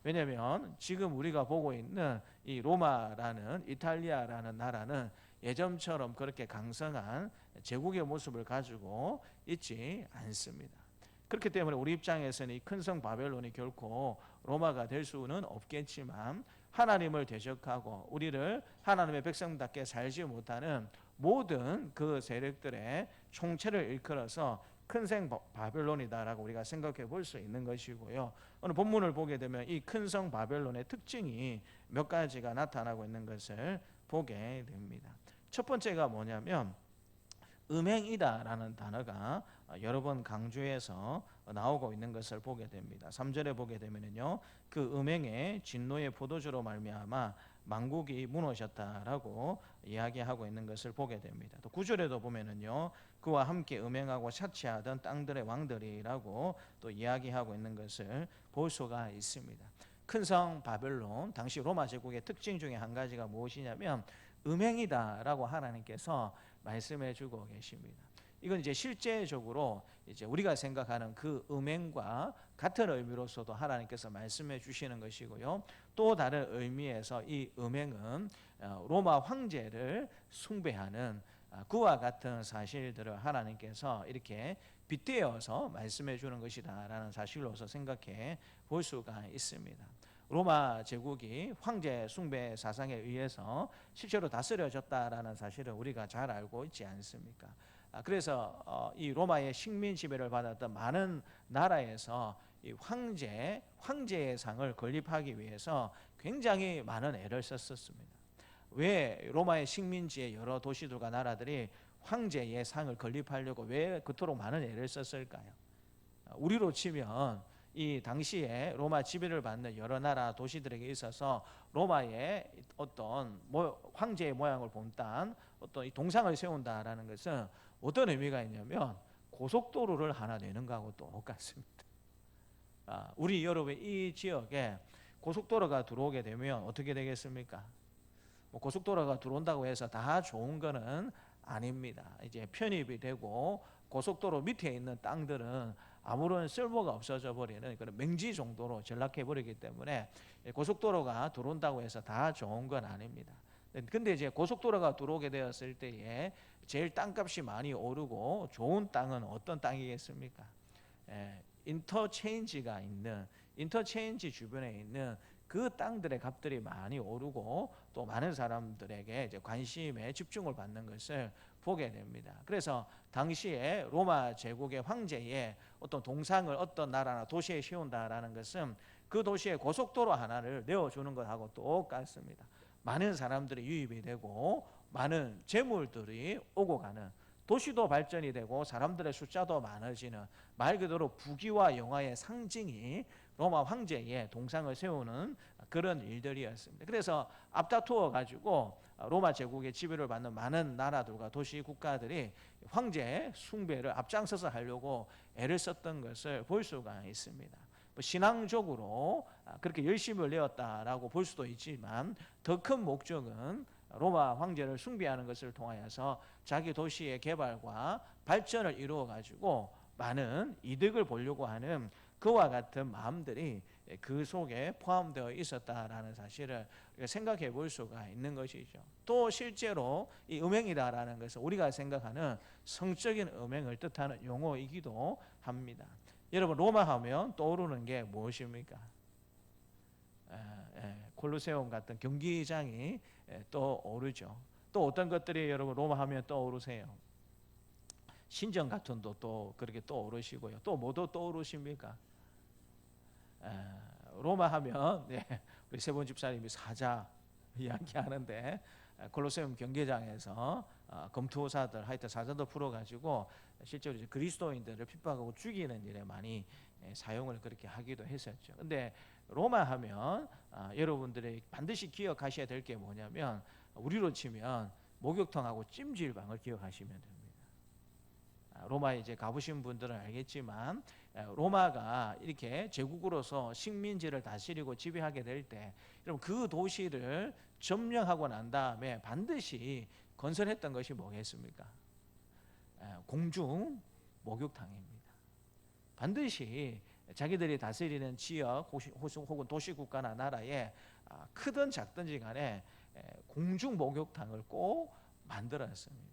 왜냐하면 지금 우리가 보고 있는 이 로마라는 이탈리아라는 나라는 예전처럼 그렇게 강성한 제국의 모습을 가지고 있지 않습니다. 그렇기 때문에 우리 입장에서는 이 큰 성 바벨론이 결코 로마가 될 수는 없겠지만 하나님을 대적하고 우리를 하나님의 백성답게 살지 못하는 모든 그 세력들의 총체를 일컬어서 큰 성 바벨론이다라고 우리가 생각해 볼 수 있는 것이고요. 오늘 본문을 보게 되면 이 큰 성 바벨론의 특징이 몇 가지가 나타나고 있는 것을 보게 됩니다. 첫 번째가 뭐냐면 음행이다라는 단어가 여러 번 강조해서 나오고 있는 것을 보게 됩니다. 3절에 보게 되면요, 그 음행의 진노의 포도주로 말미암아 만국이 무너졌다라고 이야기하고 있는 것을 보게 됩니다. 또 9절에도 보면은요, 그와 함께 음행하고 사치하던 땅들의 왕들이라고 또 이야기하고 있는 것을 볼 수가 있습니다. 큰 성 바벨론, 당시 로마 제국의 특징 중에 한 가지가 무엇이냐면 음행이다라고 하나님께서 말씀해 주고 계십니다. 이건 이제 실제적으로 이제 우리가 생각하는 그 음행과 같은 의미로서도 하나님께서 말씀해 주시는 것이고요. 또 다른 의미에서 이 음행은 로마 황제를 숭배하는 그와 같은 사실들을 하나님께서 이렇게 빗대어서 말씀해 주는 것이다라는 사실로서 생각해 볼 수가 있습니다. 로마 제국이 황제 숭배 사상에 의해서 실제로 다스려졌다라는 사실을 우리가 잘 알고 있지 않습니까? 그래서 이 로마의 식민 지배를 받았던 많은 나라에서 이 황제의 상을 건립하기 위해서 굉장히 많은 애를 썼었습니다. 왜 로마의 식민지의 여러 도시들과 나라들이 황제의 상을 건립하려고 왜 그토록 많은 애를 썼을까요? 우리로 치면 이 당시에 로마 지배를 받는 여러 나라 도시들에게 있어서 로마의 어떤 황제의 모양을 본딴 어떤 이 동상을 세운다라는 것은 어떤 의미가 있냐면 고속도로를 하나 내는 거하고 똑같습니다. 우리 여러분 이 지역에 고속도로가 들어오게 되면 어떻게 되겠습니까? 고속도로가 들어온다고 해서 다 좋은 거는 아닙니다. 이제 편입이 되고 고속도로 밑에 있는 땅들은 아무런 쓸모가 없어져 버리는 그런 맹지 정도로 전락해 버리기 때문에 고속도로가 들어온다고 해서 다 좋은 건 아닙니다. 근데 이제 고속도로가 들어오게 되었을 때에 제일 땅값이 많이 오르고 좋은 땅은 어떤 땅이겠습니까? 인터체인지가 있는 인터체인지 주변에 있는 그 땅들의 값들이 많이 오르고 또 많은 사람들에게 이제 관심에 집중을 받는 것을 보게 됩니다. 그래서 당시에 로마 제국의 황제의 어떤 동상을 어떤 나라나 도시에 세운다라는 것은 그 도시에 고속도로 하나를 내어주는 것하고 똑같습니다. 많은 사람들이 유입이 되고 많은 재물들이 오고 가는 도시도 발전이 되고 사람들의 숫자도 많아지는 말 그대로 부귀와 영화의 상징이 로마 황제의 동상을 세우는 그런 일들이었습니다. 그래서 앞다투어 가지고 로마 제국의 지배를 받는 많은 나라들과 도시 국가들이 황제 숭배를 앞장서서 하려고 애를 썼던 것을 볼 수가 있습니다. 신앙적으로 그렇게 열심을 내었다라고 볼 수도 있지만 더 큰 목적은 로마 황제를 숭배하는 것을 통하여서 자기 도시의 개발과 발전을 이루어 가지고 많은 이득을 보려고 하는 그와 같은 마음들이 그 속에 포함되어 있었다라는 사실을 생각해 볼 수가 있는 것이죠. 또 실제로 이 음행이다라는 것은 우리가 생각하는 성적인 음행을 뜻하는 용어이기도 합니다. 여러분 로마 하면 떠오르는 게 무엇입니까? 콜로세움 같은 경기장이 떠오르죠. 또 어떤 것들이 여러분 로마 하면 떠오르세요? 신전 같은 또 그렇게 떠오르시고요. 또 뭐도 떠오르십니까? 로마 하면 우리 세본 집사님이 사자 이야기하는데 콜로세움 경기장에서 검투사들 하여튼 사자들 풀어가지고 실제로 이제 그리스도인들을 핍박하고 죽이는 일에 많이 사용을 그렇게 하기도 했었죠. 근데 로마 하면 여러분들이 반드시 기억하셔야 될 게 뭐냐면 우리로 치면 목욕탕하고 찜질방을 기억하시면 됩니다. 로마에 이제 가보신 분들은 알겠지만 로마가 이렇게 제국으로서 식민지를 다스리고 지배하게 될 때 여러분 그 도시를 점령하고 난 다음에 반드시 건설했던 것이 뭐겠습니까? 공중 목욕탕입니다. 반드시 자기들이 다스리는 지역 혹은 도시국가나 나라에 크든 작든지 간에 공중 목욕탕을 꼭 만들었습니다.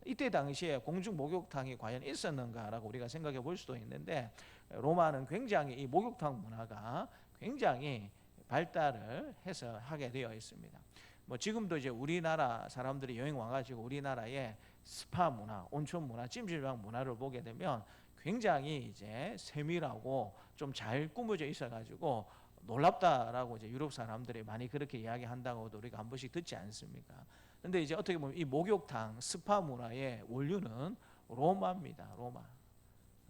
이때 당시에 공중 목욕탕이 과연 있었는가라고 우리가 생각해 볼 수도 있는데 로마는 굉장히 이 목욕탕 문화가 굉장히 발달을 해서 하게 되어 있습니다. 뭐 지금도 이제 우리나라 사람들이 여행 와가지고 우리나라의 스파 문화, 온천 문화, 찜질방 문화를 보게 되면 굉장히 이제 세밀하고 좀 잘 꾸며져 있어가지고 놀랍다라고 이제 유럽 사람들이 많이 그렇게 이야기한다고도 우리가 한 번씩 듣지 않습니까? 근데 이제 어떻게 보면 이 목욕탕, 스파 문화의 원류는 로마입니다. 로마.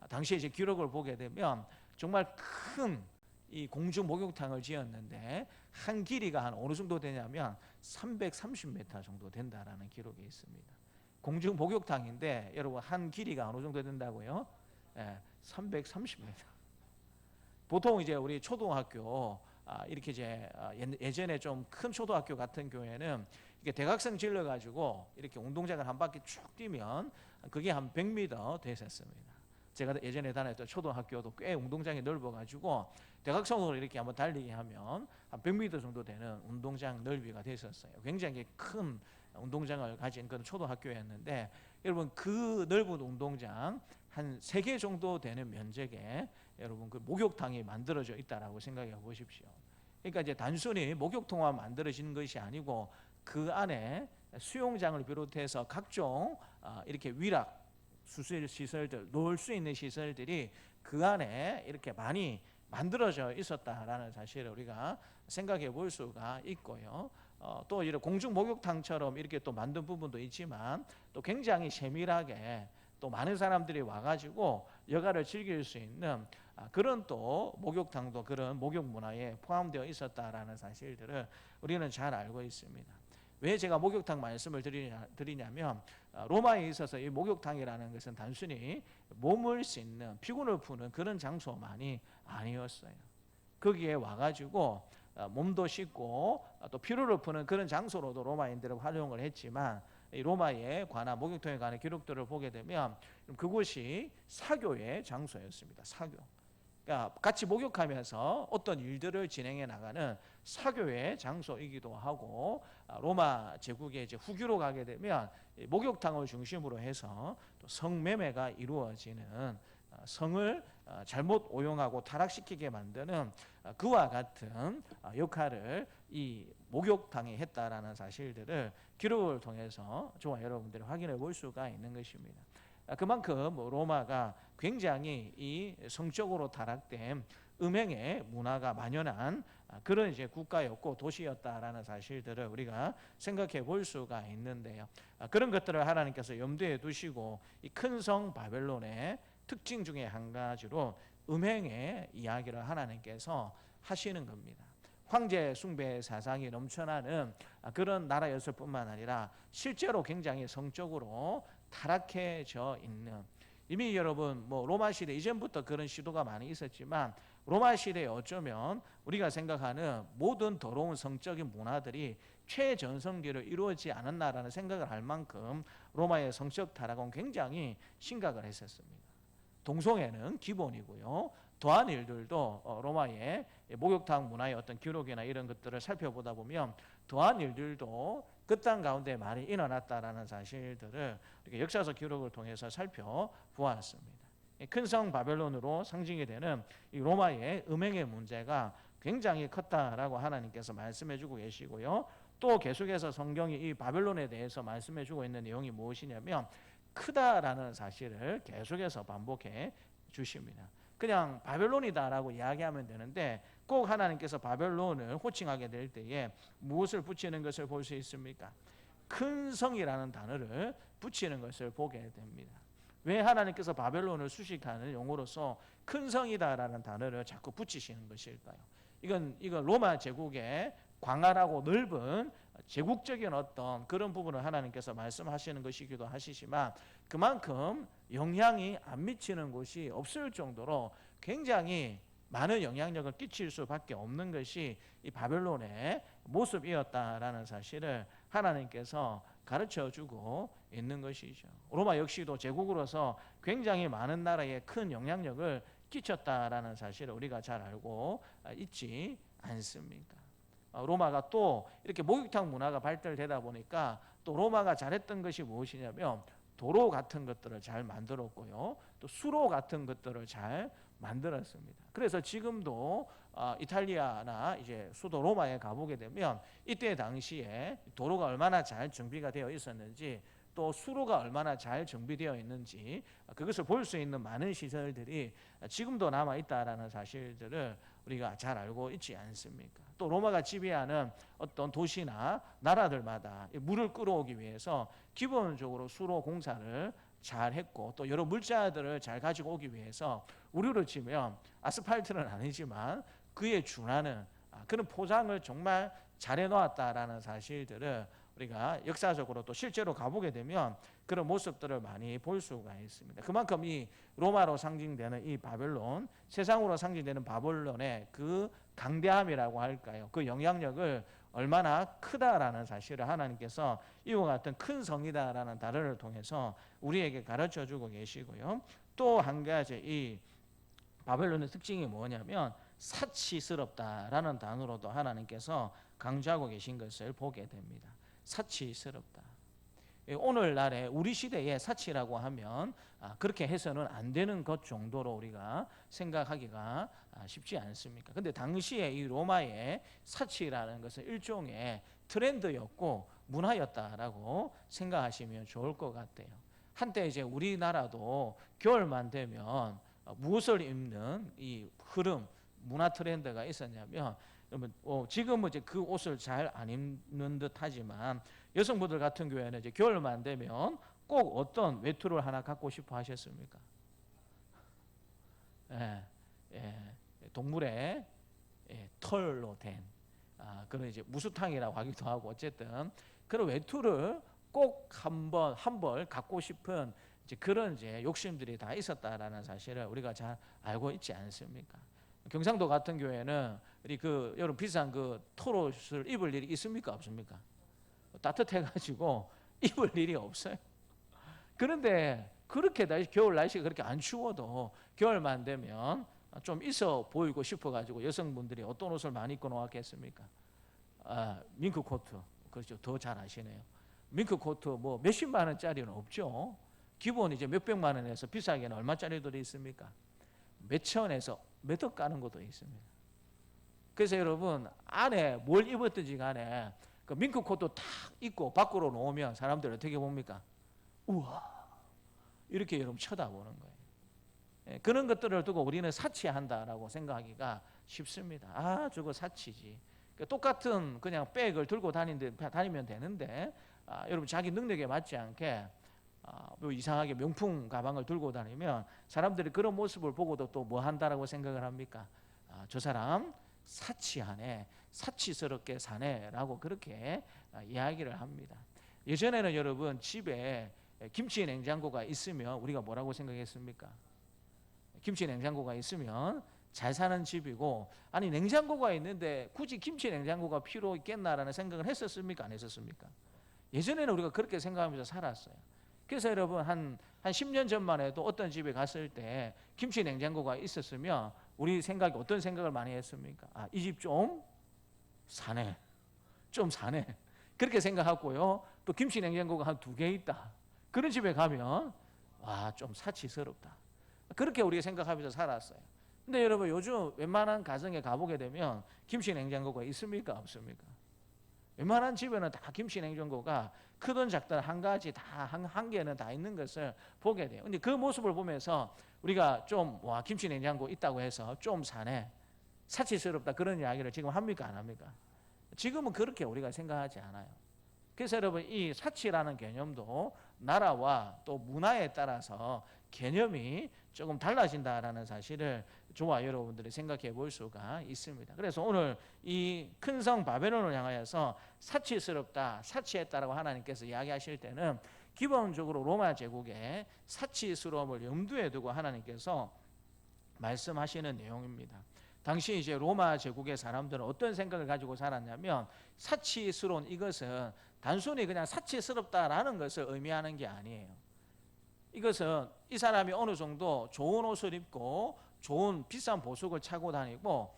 당시에 이제 기록을 보게 되면 정말 큰 이 공중 목욕탕을 지었는데 한 길이가 한 어느 정도 되냐면 330m 정도 된다라는 기록이 있습니다. 공중 목욕탕인데 여러분 한 길이가 어느 정도 된다고요? 330m. 보통 이제 우리 초등학교 이렇게 이제 예전에 좀 큰 초등학교 같은 교회는 이렇게 대각선 질러 가지고 이렇게 운동장을 한 바퀴 쭉 뛰면 그게 한 100m 됐었습니다. 제가 예전에 다녔던 초등학교도 꽤 운동장이 넓어 가지고 대각선으로 이렇게 한번 달리게 하면 한 100m 정도 되는 운동장 넓이가 됐었어요. 굉장히 큰 운동장을 가진 그런 초등학교였는데 여러분 그 넓은 운동장 한 3개 정도 되는 면적에 여러분 그 목욕탕이 만들어져 있다라고 생각해 보십시오. 그러니까 이제 단순히 목욕탕만 만들어진 것이 아니고 그 안에 수영장을 비롯해서 각종 이렇게 위락 수술 시설들, 놀 수 있는 시설들이 그 안에 이렇게 많이 만들어져 있었다라는 사실을 우리가 생각해 볼 수가 있고요. 또 이런 공중 목욕탕처럼 이렇게 또 만든 부분도 있지만 또 굉장히 세밀하게 또 많은 사람들이 와가지고 여가를 즐길 수 있는 그런 또 목욕탕도 그런 목욕 문화에 포함되어 있었다라는 사실들을 우리는 잘 알고 있습니다. 왜 제가 목욕탕 말씀을 드리냐면 로마에 있어서 이 목욕탕이라는 것은 단순히 몸을 씻는 피곤을 푸는 그런 장소만이 아니었어요. 거기에 와가지고 몸도 씻고 또 피로를 푸는 그런 장소로도 로마인들은 활용을 했지만 이 로마에 관한 목욕탕에 관한 기록들을 보게 되면 그곳이 사교의 장소였습니다. 사교. 그러니까 같이 목욕하면서 어떤 일들을 진행해 나가는 사교의 장소이기도 하고 로마 제국의 이제 후기로 가게 되면 목욕탕을 중심으로 해서 또 성매매가 이루어지는 성을 잘못 오용하고 타락시키게 만드는 그와 같은 역할을 이 목욕탕이 했다라는 사실들을 기록을 통해서 저와 여러분들이 확인해 볼 수가 있는 것입니다. 그만큼 로마가 굉장히 이 성적으로 타락된 음행의 문화가 만연한 그런 이제 국가였고 도시였다라는 사실들을 우리가 생각해 볼 수가 있는데요. 그런 것들을 하나님께서 염두에 두시고 이 큰 성 바벨론의 특징 중에 한 가지로 음행의 이야기를 하나님께서 하시는 겁니다. 황제 숭배 사상이 넘쳐나는 그런 나라였을 뿐만 아니라 실제로 굉장히 성적으로 타락해져 있는, 이미 여러분 뭐 로마 시대 이전부터 그런 시도가 많이 있었지만 로마 시대에 어쩌면 우리가 생각하는 모든 더러운 성적인 문화들이 최전성기를 이루어지지 않았나라는 생각을 할 만큼 로마의 성적 타락은 굉장히 심각을 했었습니다. 동성애는 기본이고요. 더한 일들도 로마의 목욕탕 문화의 어떤 기록이나 이런 것들을 살펴보다 보면 더한 일들도 그 땅 가운데 많이 일어났다라는 사실들을 이렇게 역사적 기록을 통해서 살펴보았습니다. 큰 성 바벨론으로 상징이 되는 이 로마의 음행의 문제가 굉장히 컸다라고 하나님께서 말씀해주고 계시고요. 또 계속해서 성경이 이 바벨론에 대해서 말씀해주고 있는 내용이 무엇이냐면 크다라는 사실을 계속해서 반복해 주십니다. 그냥 바벨론이다라고 이야기하면 되는데 꼭 하나님께서 바벨론을 호칭하게 될 때에 무엇을 붙이는 것을 볼 수 있습니까? 큰 성이라는 단어를 붙이는 것을 보게 됩니다. 왜 하나님께서 바벨론을 수식하는 용어로서 큰 성이다라는 단어를 자꾸 붙이시는 것일까요? 이건 로마 제국의 광활하고 넓은 제국적인 어떤 그런 부분을 하나님께서 말씀하시는 것이기도 하시지만 그만큼 영향이 안 미치는 곳이 없을 정도로 굉장히 많은 영향력을 끼칠 수밖에 없는 것이 이 바벨론의 모습이었다라는 사실을 하나님께서 가르쳐주고 있는 것이죠. 로마 역시도 제국으로서 굉장히 많은 나라에 큰 영향력을 끼쳤다라는 사실을 우리가 잘 알고 있지 않습니까? 로마가 또 이렇게 목욕탕 문화가 발달되다 보니까 또 로마가 잘했던 것이 무엇이냐면 도로 같은 것들을 잘 만들었고요. 또 수로 같은 것들을 잘 만들었습니다. 그래서 지금도 이탈리아나 이제 수도 로마에 가보게 되면 이때 당시에 도로가 얼마나 잘 정비가 되어 있었는지 또 수로가 얼마나 잘 정비되어 있는지 그것을 볼 수 있는 많은 시설들이 지금도 남아 있다라는 사실들을 우리가 잘 알고 있지 않습니까? 또 로마가 지배하는 어떤 도시나 나라들마다 물을 끌어오기 위해서 기본적으로 수로 공사를 잘 했고 또 여러 물자들을 잘 가지고 오기 위해서 우리로 치면 아스팔트는 아니지만 그에 준하는 그런 포장을 정말 잘 해놓았다라는 사실들을 우리가 역사적으로 또 실제로 가보게 되면 그런 모습들을 많이 볼 수가 있습니다. 그만큼 이 로마로 상징되는 이 바벨론, 세상으로 상징되는 바벨론의 그 강대함이라고 할까요? 그 영향력을 얼마나 크다라는 사실을 하나님께서 이와 같은 큰 성이다라는 단어를 통해서 우리에게 가르쳐주고 계시고요. 또 한 가지 이 바벨론의 특징이 뭐냐면 사치스럽다라는 단어로도 하나님께서 강조하고 계신 것을 보게 됩니다. 사치스럽다. 오늘날의 우리 시대의 사치라고 하면 그렇게 해서는 안 되는 것 정도로 우리가 생각하기가 쉽지 않습니까? 근데 당시에 이 로마의 사치라는 것은 일종의 트렌드였고 문화였다라고 생각하시면 좋을 것 같아요. 한때 이제 우리나라도 겨울만 되면 무엇을 입는 이 흐름, 문화 트렌드가 있었냐면 지금은 이제 그 옷을 잘 안 입는 듯하지만 여성분들 같은 경우에는 이제 겨울만 되면 꼭 어떤 외투를 하나 갖고 싶어 하셨습니까? 동물의 털로 된 그런 이제 무수탕이라고 하기도 하고 어쨌든 그런 외투를 꼭 한 벌 갖고 싶은 이제 그런 이제 욕심들이 다 있었다라는 사실을 우리가 잘 알고 있지 않습니까? 경상도 같은 경우에는 그 여러분 비싼 그 털옷을 입을 일이 있습니까 없습니까? 따뜻해가지고 입을 일이 없어요. 그런데 그렇게 겨울 날씨가 그렇게 안 추워도 겨울만 되면 좀 있어 보이고 싶어가지고 여성분들이 어떤 옷을 많이 입고 나왔겠습니까? 밍크 코트, 그렇죠. 더 잘 아시네요. 밍크 코트 뭐 몇십만 원짜리는 없죠. 기본 이제 몇백만 원에서 비싸게는 얼마짜리들이 있습니까? 몇천에서 몇 억 가는 것도 있습니다. 그래서 여러분 안에 뭘 입었든지 간에 그 밍크 코트 탁 입고 밖으로 놓으면 사람들 어떻게 봅니까? 우와 이렇게 여러분 쳐다보는 거예요. 그런 것들을 두고 우리는 사치한다라고 생각하기가 쉽습니다. 저거 사치지. 똑같은 그냥 백을 들고 다니면 되는데 여러분 자기 능력에 맞지 않게 뭐 이상하게 명품 가방을 들고 다니면 사람들이 그런 모습을 보고도 또 뭐 한다라고 생각을 합니까? 저 사람 사치하네, 사치스럽게 사네라고 그렇게 이야기를 합니다. 예전에는 여러분 집에 김치 냉장고가 있으면 우리가 뭐라고 생각했습니까? 김치 냉장고가 있으면 잘 사는 집이고, 아니 냉장고가 있는데 굳이 김치 냉장고가 필요 있겠나라는 생각을 했었습니까? 안 했었습니까? 예전에는 우리가 그렇게 생각하면서 살았어요. 그래서 여러분 한 10년 전만 해도 어떤 집에 갔을 때 김치 냉장고가 있었으면 우리 생각이 어떤 생각을 많이 했습니까? 아, 이 집 좀 사네. 좀 사네. 그렇게 생각하고요. 또 김치 냉장고가 한 2개 있다. 그런 집에 가면 와, 좀 사치스럽다. 그렇게 우리가 생각하면서 살았어요. 근데 여러분 요즘 웬만한 가정에 가보게 되면 김치 냉장고가 있습니까? 없습니까? 웬만한 집에는 다 김치 냉장고가 크든 작든 한 가지 다 한 개는 다 있는 것을 보게 돼요. 근데 그 모습을 보면서 우리가 좀 와, 김치 냉장고 있다고 해서 좀 사네, 사치스럽다, 그런 이야기를 지금 합니까? 안 합니까? 지금은 그렇게 우리가 생각하지 않아요. 그래서 여러분 이 사치라는 개념도 나라와 또 문화에 따라서 개념이 조금 달라진다라는 사실을 저와 여러분들이 생각해 볼 수가 있습니다. 그래서 오늘 이 큰 성 바벨론을 향하여서 사치스럽다, 사치했다라고 하나님께서 이야기하실 때는 기본적으로 로마 제국의 사치스러움을 염두에 두고 하나님께서 말씀하시는 내용입니다. 당시 이제 로마 제국의 사람들은 어떤 생각을 가지고 살았냐면, 사치스러운 이것은 단순히 그냥 사치스럽다라는 것을 의미하는 게 아니에요. 이것은 이 사람이 어느 정도 좋은 옷을 입고 좋은 비싼 보석을 차고 다니고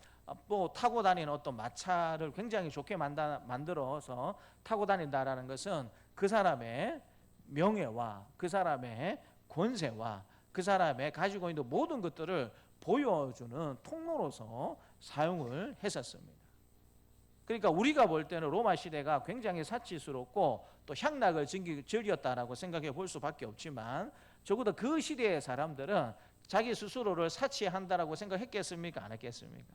또 타고 다니는 어떤 마차를 굉장히 좋게 만들어서 타고 다닌다라는 것은 그 사람의 명예와 그 사람의 권세와 그 사람의 가지고 있는 모든 것들을 보여주는 통로로서 사용을 했었습니다. 그러니까 우리가 볼 때는 로마 시대가 굉장히 사치스럽고 또 향락을 즐겼다라고 생각해 볼 수밖에 없지만, 적어도 그 시대의 사람들은 자기 스스로를 사치한다라고 생각했겠습니까? 안 했겠습니까?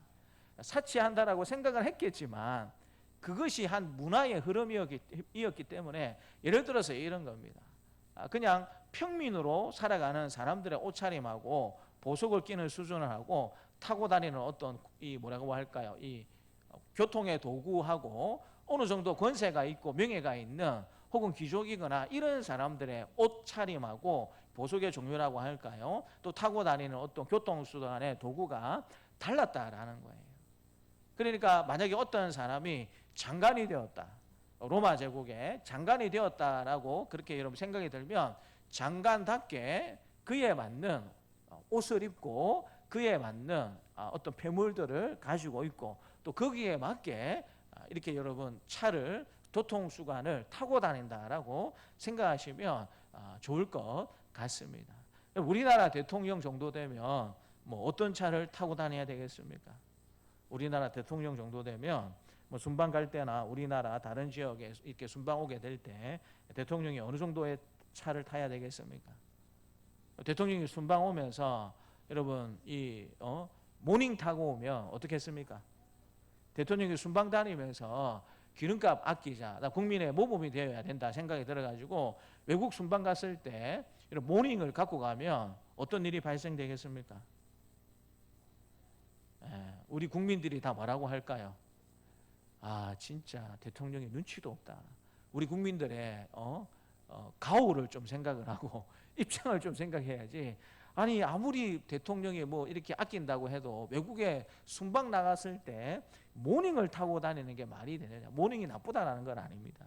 사치한다라고 생각을 했겠지만 그것이 한 문화의 흐름이었기 때문에, 예를 들어서 이런 겁니다. 그냥 평민으로 살아가는 사람들의 옷차림하고 보석을 끼는 수준을 하고 타고 다니는 어떤 이 뭐라고 할까요? 이 교통의 도구하고 어느 정도 권세가 있고 명예가 있는 혹은 귀족이거나 이런 사람들의 옷차림하고 보석의 종류라고 할까요? 또 타고 다니는 어떤 교통수단의 도구가 달랐다라는 거예요. 그러니까 만약에 어떤 사람이 장관이 되었다, 로마 제국의 장관이 되었다라고 그렇게 여러분 생각이 들면 장관답게 그에 맞는 옷을 입고 그에 맞는 어떤 폐물들을 가지고 있고 또 거기에 맞게 이렇게 여러분 차를, 교통수단을 타고 다닌다라고 생각하시면 좋을 것 같습니다. 우리나라 대통령 정도 되면 뭐 어떤 차를 타고 다녀야 되겠습니까? 우리나라 대통령 정도 되면 뭐 순방 갈 때나 우리나라 다른 지역에 이렇게 순방 오게 될 때 대통령이 어느 정도의 차를 타야 되겠습니까? 대통령이 순방 오면서 여러분 이 모닝 타고 오면 어떻게 했습니까? 대통령이 순방 다니면서 기름값 아끼자, 나 국민의 모범이 되어야 된다 생각이 들어가지고 외국 순방 갔을 때 이런 모닝을 갖고 가면 어떤 일이 발생되겠습니까? 우리 국민들이 다 뭐라고 할까요? 아, 진짜 대통령이 눈치도 없다. 우리 국민들의 가오를 좀 생각을 하고 입장을 좀 생각해야지. 아니 아무리 대통령이 뭐 이렇게 아낀다고 해도 외국에 순방 나갔을 때 모닝을 타고 다니는 게 말이 되느냐? 모닝이 나쁘다라는 건 아닙니다.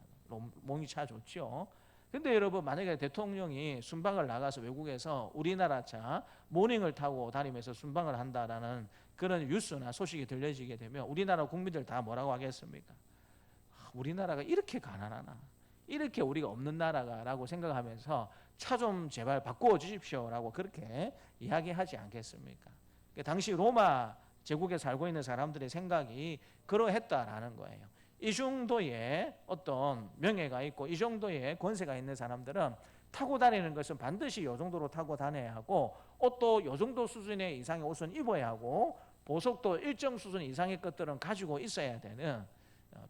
모닝 차 좋죠. 근데 여러분 만약에 대통령이 순방을 나가서 외국에서 우리나라 차 모닝을 타고 다니면서 순방을 한다라는 그런 뉴스나 소식이 들려지게 되면 우리나라 국민들 다 뭐라고 하겠습니까? 우리나라가 이렇게 가난하나, 이렇게 우리가 없는 나라가라고 생각하면서 차 좀 제발 바꾸어 주십시오라고 그렇게 이야기하지 않겠습니까? 당시 로마 제국에 살고 있는 사람들의 생각이 그러했다라는 거예요. 이 정도의 어떤 명예가 있고 이 정도의 권세가 있는 사람들은 타고 다니는 것은 반드시 이 정도로 타고 다녀야 하고, 옷도 이 정도 수준의 이상의 옷은 입어야 하고, 보석도 일정 수준 이상의 것들은 가지고 있어야 되는,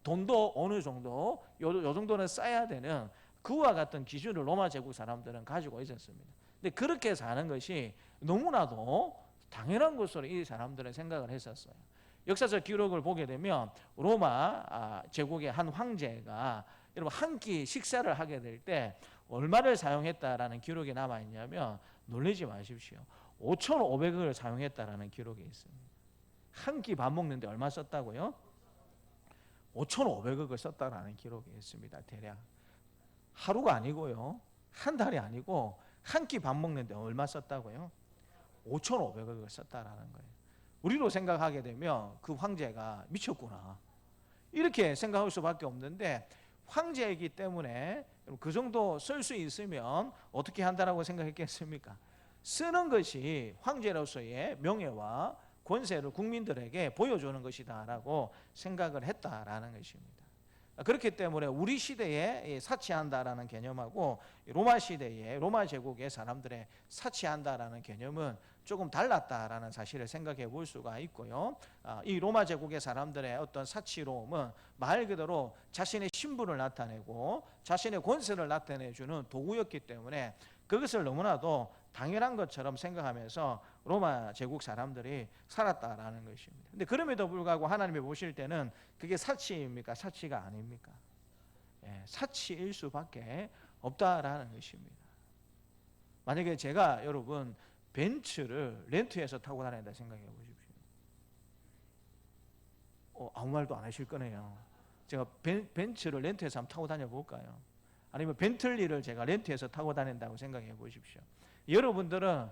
돈도 어느 정도 요 정도는 쌓아야 되는 그와 같은 기준을 로마 제국 사람들은 가지고 있었습니다. 근데 그렇게 사는 것이 너무나도 당연한 것으로 이 사람들은 생각을 했었어요. 역사적 기록을 보게 되면 로마 제국의 한 황제가 여러분 한 끼 식사를 하게 될 때 얼마를 사용했다라는 기록이 남아 있냐면 놀라지 마십시오. 5,500을 사용했다라는 기록이 있습니다. 한 끼 밥 먹는데 얼마 썼다고요? 5,500억을 썼다라는 기록이 있습니다. 대략 하루가 아니고요, 한 달이 아니고 한 끼 밥 먹는데 얼마 썼다고요? 5,500억을 썼다라는 거예요. 우리로 생각하게 되면 그 황제가 미쳤구나 이렇게 생각할 수밖에 없는데, 황제이기 때문에 그 정도 쓸 수 있으면 어떻게 한다라고 생각했겠습니까? 쓰는 것이 황제로서의 명예와 권세를 국민들에게 보여주는 것이다라고 생각을 했다라는 것입니다. 그렇기 때문에 우리 시대에 사치한다라는 개념하고 로마 시대의 로마 제국의 사람들의 사치한다라는 개념은 조금 달랐다라는 사실을 생각해 볼 수가 있고요. 이 로마 제국의 사람들의 어떤 사치로움은 말 그대로 자신의 신분을 나타내고 자신의 권세를 나타내주는 도구였기 때문에 그것을 너무나도 당연한 것처럼 생각하면서 로마 제국 사람들이 살았다라는 것입니다. 근데 그럼에도 불구하고 하나님이 보실 때는 그게 사치입니까? 사치가 아닙니까? 사치일 수밖에 없다라는 것입니다. 만약에 제가 여러분 벤츠를 렌트해서 타고 다닌다 생각해 보십시오. 아무 말도 안 하실 거네요. 제가 벤츠를 렌트해서 한번 타고 다녀볼까요? 아니면 벤틀리를 제가 렌트해서 타고 다닌다고 생각해 보십시오. 여러분들은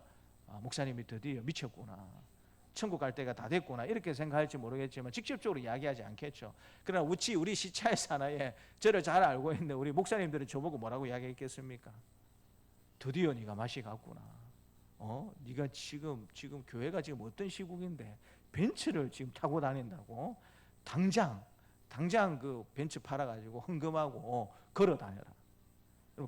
목사님이 드디어 미쳤구나, 천국 갈 때가 다 됐구나 이렇게 생각할지 모르겠지만 직접적으로 이야기하지 않겠죠. 그러나 우리 시차의 사나이에 저를 잘 알고 있는 우리 목사님들은 저보고 뭐라고 이야기했겠습니까? 드디어 네가 맛이 갔구나. 네가 지금 교회가 지금 어떤 시국인데 벤츠를 지금 타고 다닌다고? 당장 그 벤츠 팔아가지고 헌금하고 걸어 다녀라.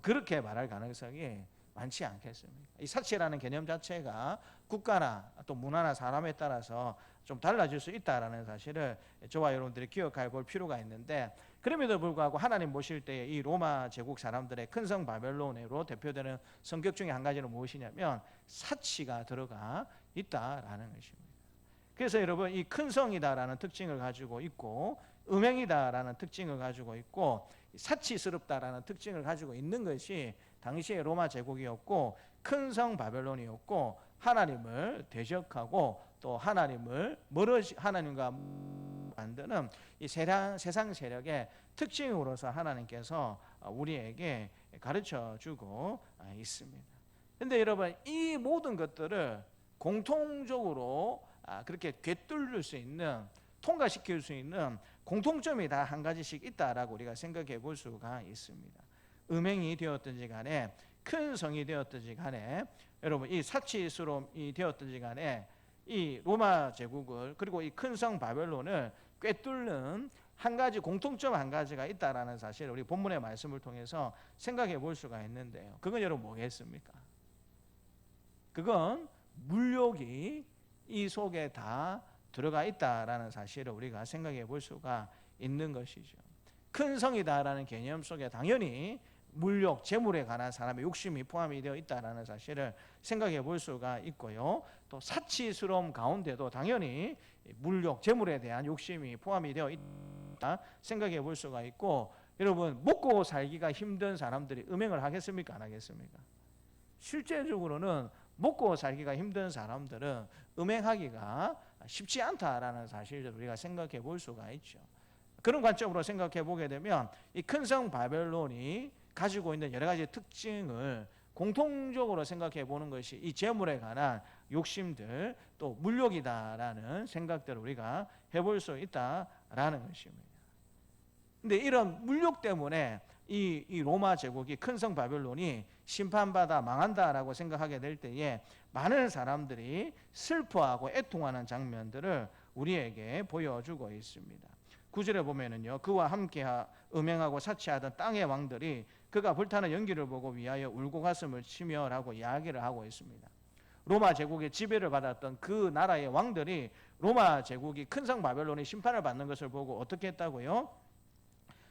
그렇게 말할 가능성이 많지 않겠습니까? 이 사치라는 개념 자체가 국가나 또 문화나 사람에 따라서 좀 달라질 수 있다라는 사실을 저와 여러분들이 기억해 볼 필요가 있는데, 그럼에도 불구하고 하나님 보실 때 이 로마 제국 사람들의 큰 성 바벨론으로 대표되는 성격 중에 한 가지는 무엇이냐면 사치가 들어가 있다라는 것입니다. 그래서 여러분 이 큰 성이다라는 특징을 가지고 있고 음행이다라는 특징을 가지고 있고 사치스럽다라는 특징을 가지고 있는 것이 당시의 로마 제국이었고 큰 성 바벨론이었고, 하나님을 대적하고 또 하나님과 만드는 이 세상 세력의 특징으로서 하나님께서 우리에게 가르쳐 주고 있습니다. 그런데 여러분 이 모든 것들을 공통적으로 그렇게 꿰뚫을 수 있는, 통과시킬 수 있는 공통점이 다 한 가지씩 있다라고 우리가 생각해 볼 수가 있습니다. 음행이 되었든지 간에 큰 성이 되었든지 간에 여러분 이 사치스러움이 되었든지 간에 이 로마 제국을 그리고 이 큰 성 바벨론을 꿰뚫는 한 가지 공통점 한 가지가 있다라는 사실을 우리 본문의 말씀을 통해서 생각해 볼 수가 있는데요. 그건 여러분 뭐겠습니까? 그건 물욕이 이 속에 다 들어가 있다라는 사실을 우리가 생각해 볼 수가 있는 것이죠. 큰 성이다라는 개념 속에 당연히 물욕, 재물에 관한 사람의 욕심이 포함이 되어 있다라는 사실을 생각해 볼 수가 있고요. 또 사치스러움 가운데도 당연히 물욕, 재물에 대한 욕심이 포함이 되어 있다 생각해 볼 수가 있고, 여러분 먹고 살기가 힘든 사람들이 음행을 하겠습니까? 안 하겠습니까? 실제적으로는 먹고 살기가 힘든 사람들은 음행하기가 쉽지 않다라는 사실을 우리가 생각해 볼 수가 있죠. 그런 관점으로 생각해 보게 되면 이 큰 성 바벨론이 가지고 있는 여러 가지 특징을 공통적으로 생각해 보는 것이 이 재물에 관한 욕심들 또 물욕이다라는 생각들을 우리가 해볼 수 있다라는 것입니다. 근데 이런 물욕 때문에 이 로마 제국이 큰 성 바벨론이 심판받아 망한다라고 생각하게 될 때에 많은 사람들이 슬퍼하고 애통하는 장면들을 우리에게 보여주고 있습니다. 9절에 보면은요, 그와 함께 음행하고 사치하던 땅의 왕들이 그가 불타는 연기를 보고 위하여 울고 가슴을 치며라고 이야기를 하고 있습니다. 로마 제국의 지배를 받았던 그 나라의 왕들이 로마 제국이 큰 성 바벨론의 심판을 받는 것을 보고 어떻게 했다고요?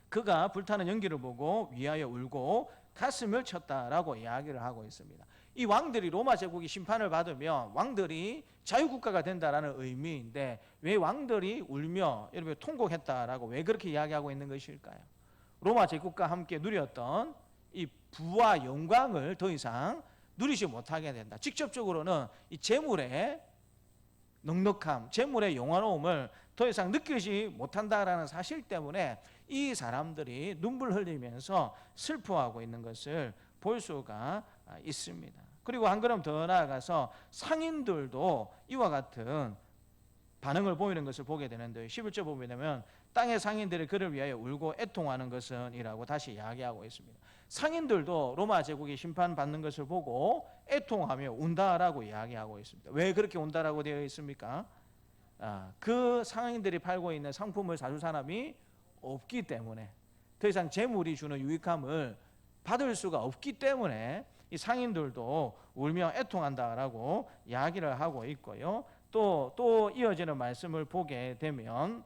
그가 불타는 연기를 보고 위하여 울고 가슴을 쳤다라고 이야기를 하고 있습니다. 이 왕들이 로마 제국이 심판을 받으면 왕들이 자유국가가 된다라는 의미인데 왜 왕들이 울며 여러분 통곡했다라고 왜 그렇게 이야기하고 있는 것일까요? 로마 제국과 함께 누렸던 이 부와 영광을 더 이상 누리지 못하게 된다. 직접적으로는 이 재물에 넉넉함, 재물의 영화로움을 더 이상 느끼지 못한다라는 사실 때문에 이 사람들이 눈물 흘리면서 슬퍼하고 있는 것을 볼 수가 있습니다. 그리고 한 걸음 더 나아가서 상인들도 이와 같은 반응을 보이는 것을 보게 되는데 11절 보게 되면 땅의 상인들이 그를 위하여 울고 애통하는 것은 이라고 다시 이야기하고 있습니다. 상인들도 로마 제국이 심판받는 것을 보고 애통하며 운다라고 이야기하고 있습니다. 왜 그렇게 운다라고 되어 있습니까? 그 상인들이 팔고 있는 상품을 사줄 사람이 없기 때문에, 더 이상 재물이 주는 유익함을 받을 수가 없기 때문에 이 상인들도 울며 애통한다라고 이야기를 하고 있고요. 또 이어지는 말씀을 보게 되면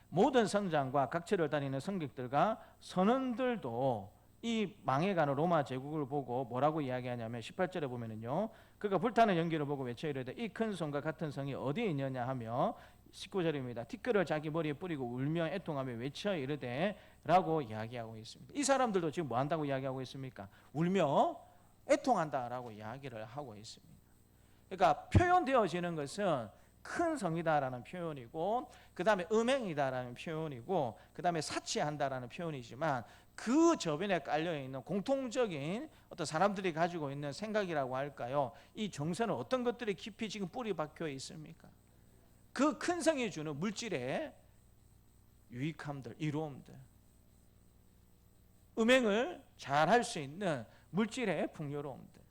모든 선장과 각처를 다니는 승객들과 선원들도 이 망해가는 로마 제국을 보고 뭐라고 이야기하냐면 18절에 보면은요, 그가 불타는 연기를 보고 외쳐 이르되 이 큰 성과 같은 성이 어디에 있느냐 하며 19절입니다. 티끌을 자기 머리에 뿌리고 울며 애통하며 외쳐 이르되 라고 이야기하고 있습니다. 이 사람들도 지금 뭐 한다고 이야기하고 있습니까? 울며 애통한다라고 이야기를 하고 있습니다. 그러니까 표현되어지는 것은 큰 성이다라는 표현이고, 그 다음에 음행이다라는 표현이고, 그 다음에 사치한다라는 표현이지만 그 저변에 깔려있는 공통적인 어떤 사람들이 가지고 있는 생각이라고 할까요? 이 정서는 어떤 것들이 깊이 지금 뿌리 박혀 있습니까? 그 큰 성이 주는 물질의 유익함들, 이로움들, 음행을 잘 할 수 있는 물질의 풍요로움들,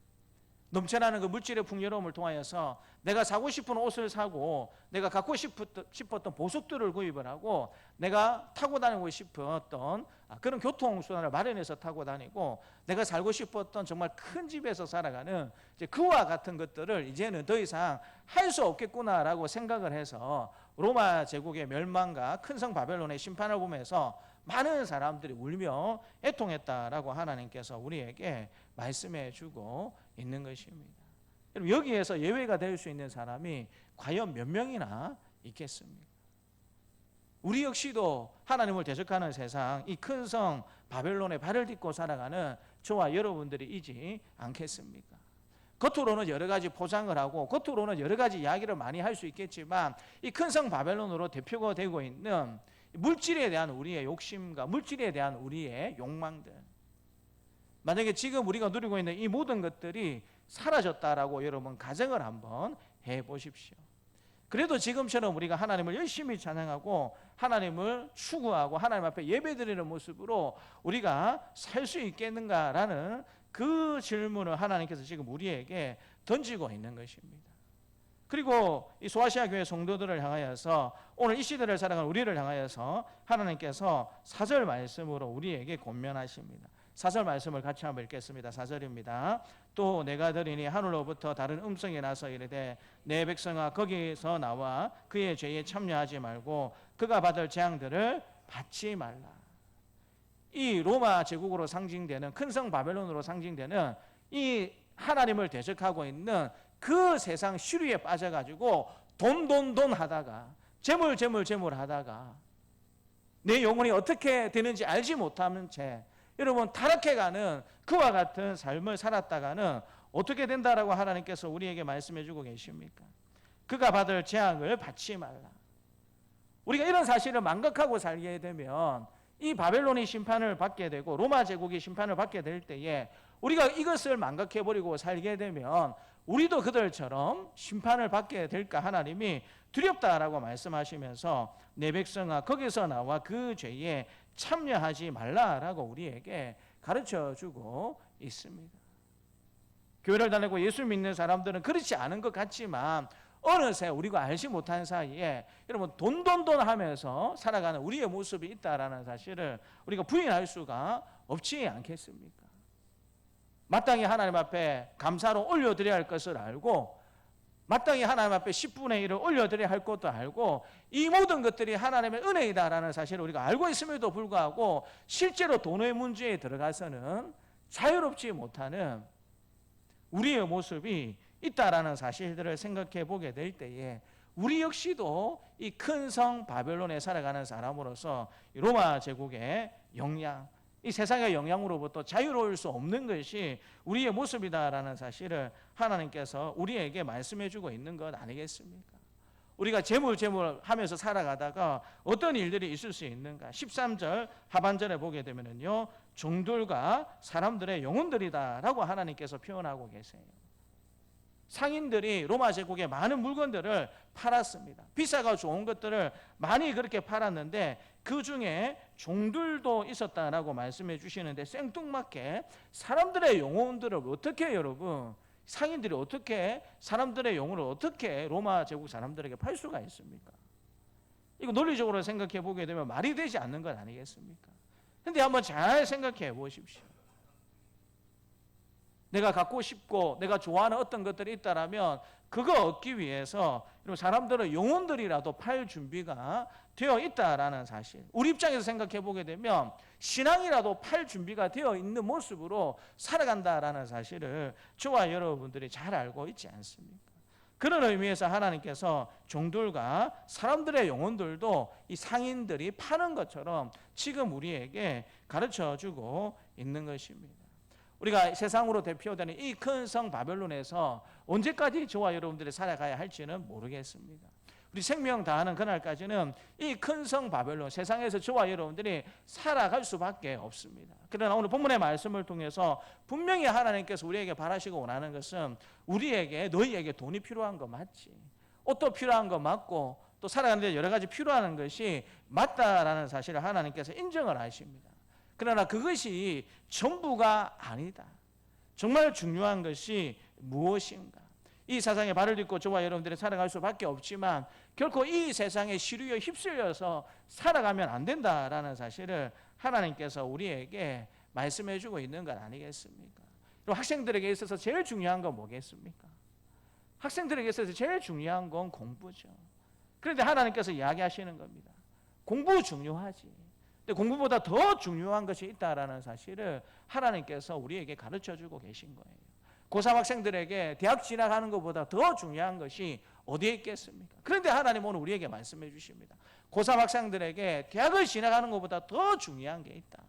넘쳐나는 그 물질의 풍요로움을 통하여서 내가 사고 싶은 옷을 사고, 내가 갖고 싶었던 보석들을 구입을 하고, 내가 타고 다니고 싶었던 그런 교통수단을 마련해서 타고 다니고, 내가 살고 싶었던 정말 큰 집에서 살아가는 이제 그와 같은 것들을 이제는 더 이상 할 수 없겠구나라고 생각을 해서 로마 제국의 멸망과 큰 성 바벨론의 심판을 보면서 많은 사람들이 울며 애통했다라고 하나님께서 우리에게 말씀해 주고 있는 것입니다. 여기에서 예외가 될 수 있는 사람이 과연 몇 명이나 있겠습니까? 우리 역시도 하나님을 대적하는 세상, 이 큰 성 바벨론에 발을 딛고 살아가는 저와 여러분들이지 않겠습니까? 겉으로는 여러 가지 포장을 하고 겉으로는 여러 가지 이야기를 많이 할 수 있겠지만 이 큰 성 바벨론으로 대표가 되고 있는 물질에 대한 우리의 욕심과 물질에 대한 우리의 욕망들, 만약에 지금 우리가 누리고 있는 이 모든 것들이 사라졌다라고 여러분 가정을 한번 해보십시오. 그래도 지금처럼 우리가 하나님을 열심히 찬양하고 하나님을 추구하고 하나님 앞에 예배드리는 모습으로 우리가 살 수 있겠는가라는 그 질문을 하나님께서 지금 우리에게 던지고 있는 것입니다. 그리고 이 소아시아 교회 성도들을 향하여서, 오늘 이 시대를 살아가는 우리를 향하여서 하나님께서 4절 말씀으로 우리에게 권면하십니다. 4절 말씀을 같이 한번 읽겠습니다. 4절입니다. 또 내가 들으니 하늘로부터 다른 음성이 나서 이르되 내 백성아 거기서 나와 그의 죄에 참여하지 말고 그가 받을 재앙들을 받지 말라. 이 로마 제국으로 상징되는 큰 성 바벨론으로 상징되는 이 하나님을 대적하고 있는 그 세상 시류에 빠져가지고 돈 하다가 재물 하다가 내 영혼이 어떻게 되는지 알지 못하는 채 여러분 타락해가는 그와 같은 삶을 살았다가는 어떻게 된다라고 하나님께서 우리에게 말씀해 주고 계십니까? 그가 받을 재앙을 받지 말라. 우리가 이런 사실을 망각하고 살게 되면 이 바벨론이 심판을 받게 되고 로마 제국이 심판을 받게 될 때에 우리가 이것을 망각해버리고 살게 되면 우리도 그들처럼 심판을 받게 될까 하나님이 두렵다라고 말씀하시면서 내 백성아 거기서 나와 그 죄에 참여하지 말라라고 우리에게 가르쳐주고 있습니다. 교회를 다니고 예수 믿는 사람들은 그렇지 않은 것 같지만 어느새 우리가 알지 못한 사이에 여러분 돈 하면서 살아가는 우리의 모습이 있다라는 사실을 우리가 부인할 수가 없지 않겠습니까? 마땅히 하나님 앞에 감사로 올려드려야 할 것을 알고 마땅히 하나님 앞에 10분의 1을 올려드려야 할 것도 알고 이 모든 것들이 하나님의 은혜이다라는 사실을 우리가 알고 있음에도 불구하고 실제로 돈의 문제에 들어가서는 자유롭지 못하는 우리의 모습이 있다라는 사실들을 생각해 보게 될 때에 우리 역시도 이 큰 성 바벨론에 살아가는 사람으로서 로마 제국의 영향, 이 세상의 영향으로부터 자유로울 수 없는 것이 우리의 모습이다라는 사실을 하나님께서 우리에게 말씀해 주고 있는 것 아니겠습니까? 우리가 재물 하면서 살아가다가 어떤 일들이 있을 수 있는가? 13절 하반절에 보게 되면은요, 종들과 사람들의 영혼들이다라고 하나님께서 표현하고 계세요. 상인들이 로마 제국의 많은 물건들을 팔았습니다. 비싸고 좋은 것들을 많이 그렇게 팔았는데 그 중에 종들도 있었다라고 말씀해 주시는데, 생뚱맞게 사람들의 영혼들을 어떻게, 여러분, 상인들이 어떻게 사람들의 영혼을 어떻게 로마 제국 사람들에게 팔 수가 있습니까? 이거 논리적으로 생각해 보게 되면 말이 되지 않는 것 아니겠습니까? 근데 한번 잘 생각해 보십시오. 내가 갖고 싶고 내가 좋아하는 어떤 것들이 있다라면 그거 얻기 위해서 사람들은 영혼들이라도 팔 준비가 되어 있다라는 사실. 우리 입장에서 생각해 보게 되면 신앙이라도 팔 준비가 되어 있는 모습으로 살아간다라는 사실을 저와 여러분들이 잘 알고 있지 않습니까? 그런 의미에서 하나님께서 종들과 사람들의 영혼들도 이 상인들이 파는 것처럼 지금 우리에게 가르쳐주고 있는 것입니다. 우리가 세상으로 대표되는 이 큰 성 바벨론에서 언제까지 저와 여러분들이 살아가야 할지는 모르겠습니다. 우리 생명 다하는 그날까지는 이 큰 성 바벨론, 세상에서 저와 여러분들이 살아갈 수밖에 없습니다. 그러나 오늘 본문의 말씀을 통해서 분명히 하나님께서 우리에게 바라시고 원하는 것은, 우리에게, 너희에게 돈이 필요한 거 맞지, 옷도 필요한 거 맞고, 또 살아가는 데 여러 가지 필요한 것이 맞다라는 사실을 하나님께서 인정을 하십니다. 그러나 그것이 전부가 아니다. 정말 중요한 것이 무엇인가? 이 세상에 발을 딛고 저와 여러분들이 살아갈 수밖에 없지만 결코 이 세상의 시류에 휩쓸려서 살아가면 안 된다라는 사실을 하나님께서 우리에게 말씀해 주고 있는 것 아니겠습니까? 그리고 학생들에게 있어서 제일 중요한 건 뭐겠습니까? 학생들에게 있어서 제일 중요한 건 공부죠. 그런데 하나님께서 이야기하시는 겁니다. 공부 중요하지. 근데 공부보다 더 중요한 것이 있다라는 사실을 하나님께서 우리에게 가르쳐주고 계신 거예요. 고3 학생들에게 대학 진학하는 것보다 더 중요한 것이 어디에 있겠습니까? 그런데 하나님 오늘 우리에게 말씀해 주십니다. 고3 학생들에게 대학을 진학하는 것보다 더 중요한 게 있다.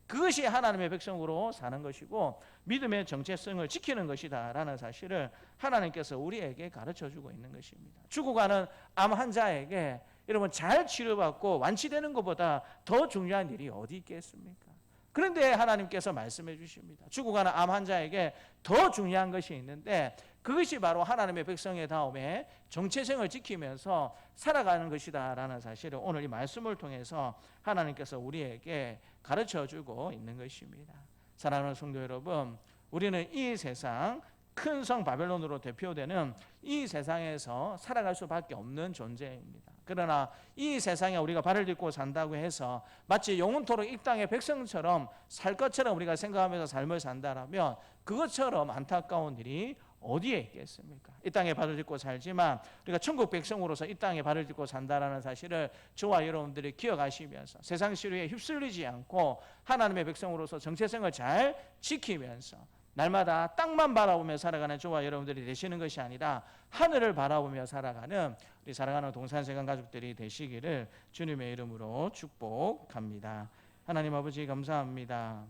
그것이 하나님의 백성으로 사는 것이고 믿음의 정체성을 지키는 것이다 라는 사실을 하나님께서 우리에게 가르쳐주고 있는 것입니다. 죽어가는 암 환자에게 여러분 잘 치료받고 완치되는 것보다 더 중요한 일이 어디 있겠습니까? 그런데 하나님께서 말씀해 주십니다. 죽어가는 암 환자에게 더 중요한 것이 있는데 그것이 바로 하나님의 백성의 다음에 정체성을 지키면서 살아가는 것이다 라는 사실을 오늘 이 말씀을 통해서 하나님께서 우리에게 가르쳐주고 있는 것입니다. 사랑하는 성도 여러분, 우리는 이 세상 큰 성 바벨론으로 대표되는 이 세상에서 살아갈 수밖에 없는 존재입니다. 그러나 이 세상에 우리가 발을 딛고 산다고 해서 마치 영원토록 이 땅의 백성처럼 살 것처럼 우리가 생각하면서 삶을 산다라면 그것처럼 안타까운 일이 어디에 있겠습니까? 이 땅에 발을 딛고 살지만 우리가 천국 백성으로서 이 땅에 발을 딛고 산다라는 사실을 저와 여러분들이 기억하시면서 세상 시류에 휩쓸리지 않고 하나님의 백성으로서 정체성을 잘 지키면서 날마다 땅만 바라보며 살아가는 저와 여러분들이 되시는 것이 아니라 하늘을 바라보며 살아가는 우리 사랑하는 동산세관 가족들이 되시기를 주님의 이름으로 축복합니다. 하나님 아버지 감사합니다.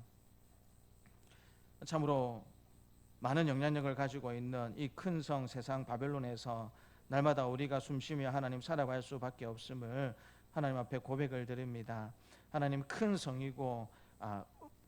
참으로 많은 영향력을 가지고 있는 이 큰 성 세상 바벨론에서 날마다 우리가 숨쉬며 하나님 살아갈 수밖에 없음을 하나님 앞에 고백을 드립니다. 하나님 큰 성이고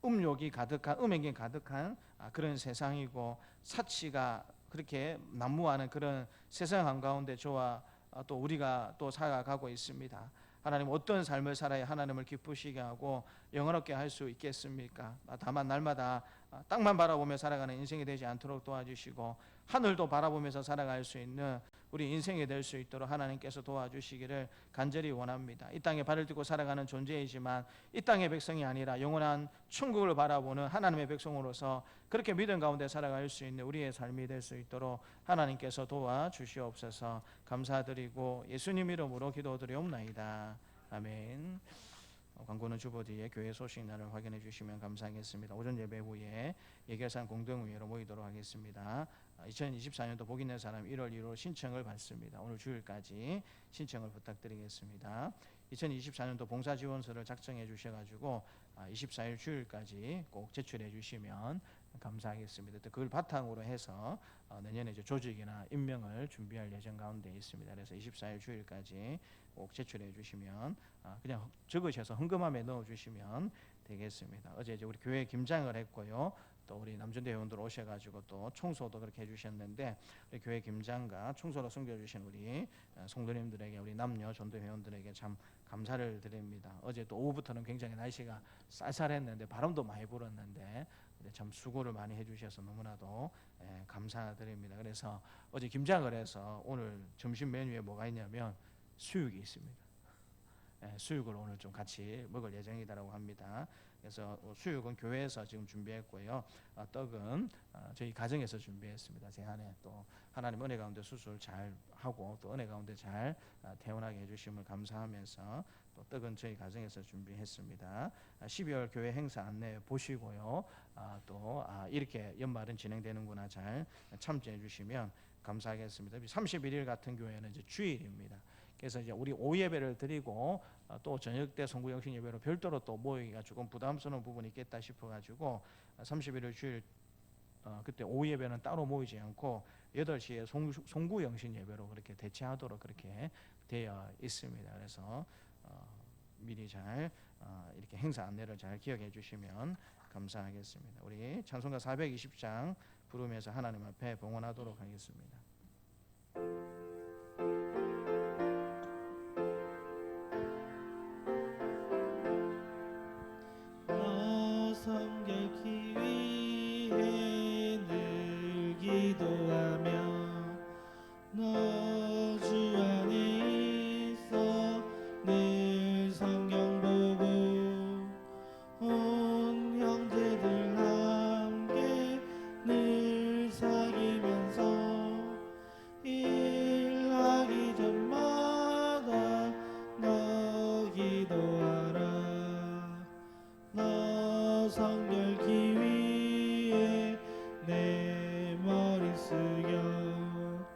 음욕이 가득한, 음행이 가득한 그런 세상이고 사치가 그렇게 난무하는 그런 세상 한가운데 저와 또 우리가 또 살아가고 있습니다. 하나님 어떤 삶을 살아야 하나님을 기쁘시게 하고 영원롭게 할 수 있겠습니까? 다만 날마다 땅만 바라보며 살아가는 인생이 되지 않도록 도와주시고 하늘도 바라보면서 살아갈 수 있는 우리 인생이 될 수 있도록 하나님께서 도와주시기를 간절히 원합니다. 이 땅에 발을 딛고 살아가는 존재이지만 이 땅의 백성이 아니라 영원한 천국을 바라보는 하나님의 백성으로서 그렇게 믿음 가운데 살아갈 수 있는 우리의 삶이 될 수 있도록 하나님께서 도와주시옵소서. 감사드리고 예수님 이름으로 기도드리옵나이다. 아멘. 광고는 주보 뒤에 교회 소식 날을 확인해 주시면 감사하겠습니다. 오전 예배 후에 예결산 공동의회로 모이도록 하겠습니다. 2024년도 복 있는 사람 1월 1월 신청을 받습니다. 오늘 주일까지 신청을 부탁드리겠습니다. 2024년도 봉사지원서를 작성해 주셔가지고 24일 주일까지 꼭 제출해 주시면 감사하겠습니다. 또 그걸 바탕으로 해서 내년에 이제 조직이나 임명을 준비할 예정 가운데 있습니다. 그래서 24일 주일까지 꼭 제출해 주시면 그냥 적으셔서 헌금함에 넣어 주시면 되겠습니다. 어제 이제 우리 교회 김장을 했고요. 또 우리 남준대 회원들 오셔가지고 또 청소도 그렇게 해주셨는데 우리 교회 김장과 청소로 섬겨주신 우리 성도님들에게 우리 남녀 전도 회원들에게 참 감사를 드립니다. 어제 또 오후부터는 굉장히 날씨가 쌀쌀했는데 바람도 많이 불었는데 참 수고를 많이 해주셔서 너무나도 감사드립니다. 그래서 어제 김장을 해서 오늘 점심 메뉴에 뭐가 있냐면 수육이 있습니다. 수육을 오늘 좀 같이 먹을 예정이다라고 합니다. 그래서 수육은 교회에서 지금 준비했고요. 떡은 저희 가정에서 준비했습니다. 제 안에 또 하나님 은혜 가운데 수술 잘 하고 또 은혜 가운데 잘 태어나게 해주심을 감사하면서 또 떡은 저희 가정에서 준비했습니다. 12월 교회 행사 안내 보시고요. 또 이렇게 연말은 진행되는구나 잘 참조해 주시면 감사하겠습니다. 31일 같은 교회는 이제 주일입니다. 그래서 이제 우리 오후 예배를 드리고 또 저녁 때 송구 영신 예배로 별도로 또 모이기가 조금 부담스러운 부분이 있겠다 싶어가지고 31일 주일 그때 오후 예배는 따로 모이지 않고 8시에 송구 영신 예배로 그렇게 대체하도록 그렇게 되어 있습니다. 그래서 미리 잘 이렇게 행사 안내를 잘 기억해 주시면 감사하겠습니다. 우리 찬송가 420장 부르면서 하나님 앞에 봉헌하도록 하겠습니다. 너 섬기기 위해 늘 기도하며 너 주 안에 있어 늘 성경 보고 온 형제들 함께 늘 사귀면서 일하기 전마다 너 기도하라. 너 성결기 위해 내 머리 숙여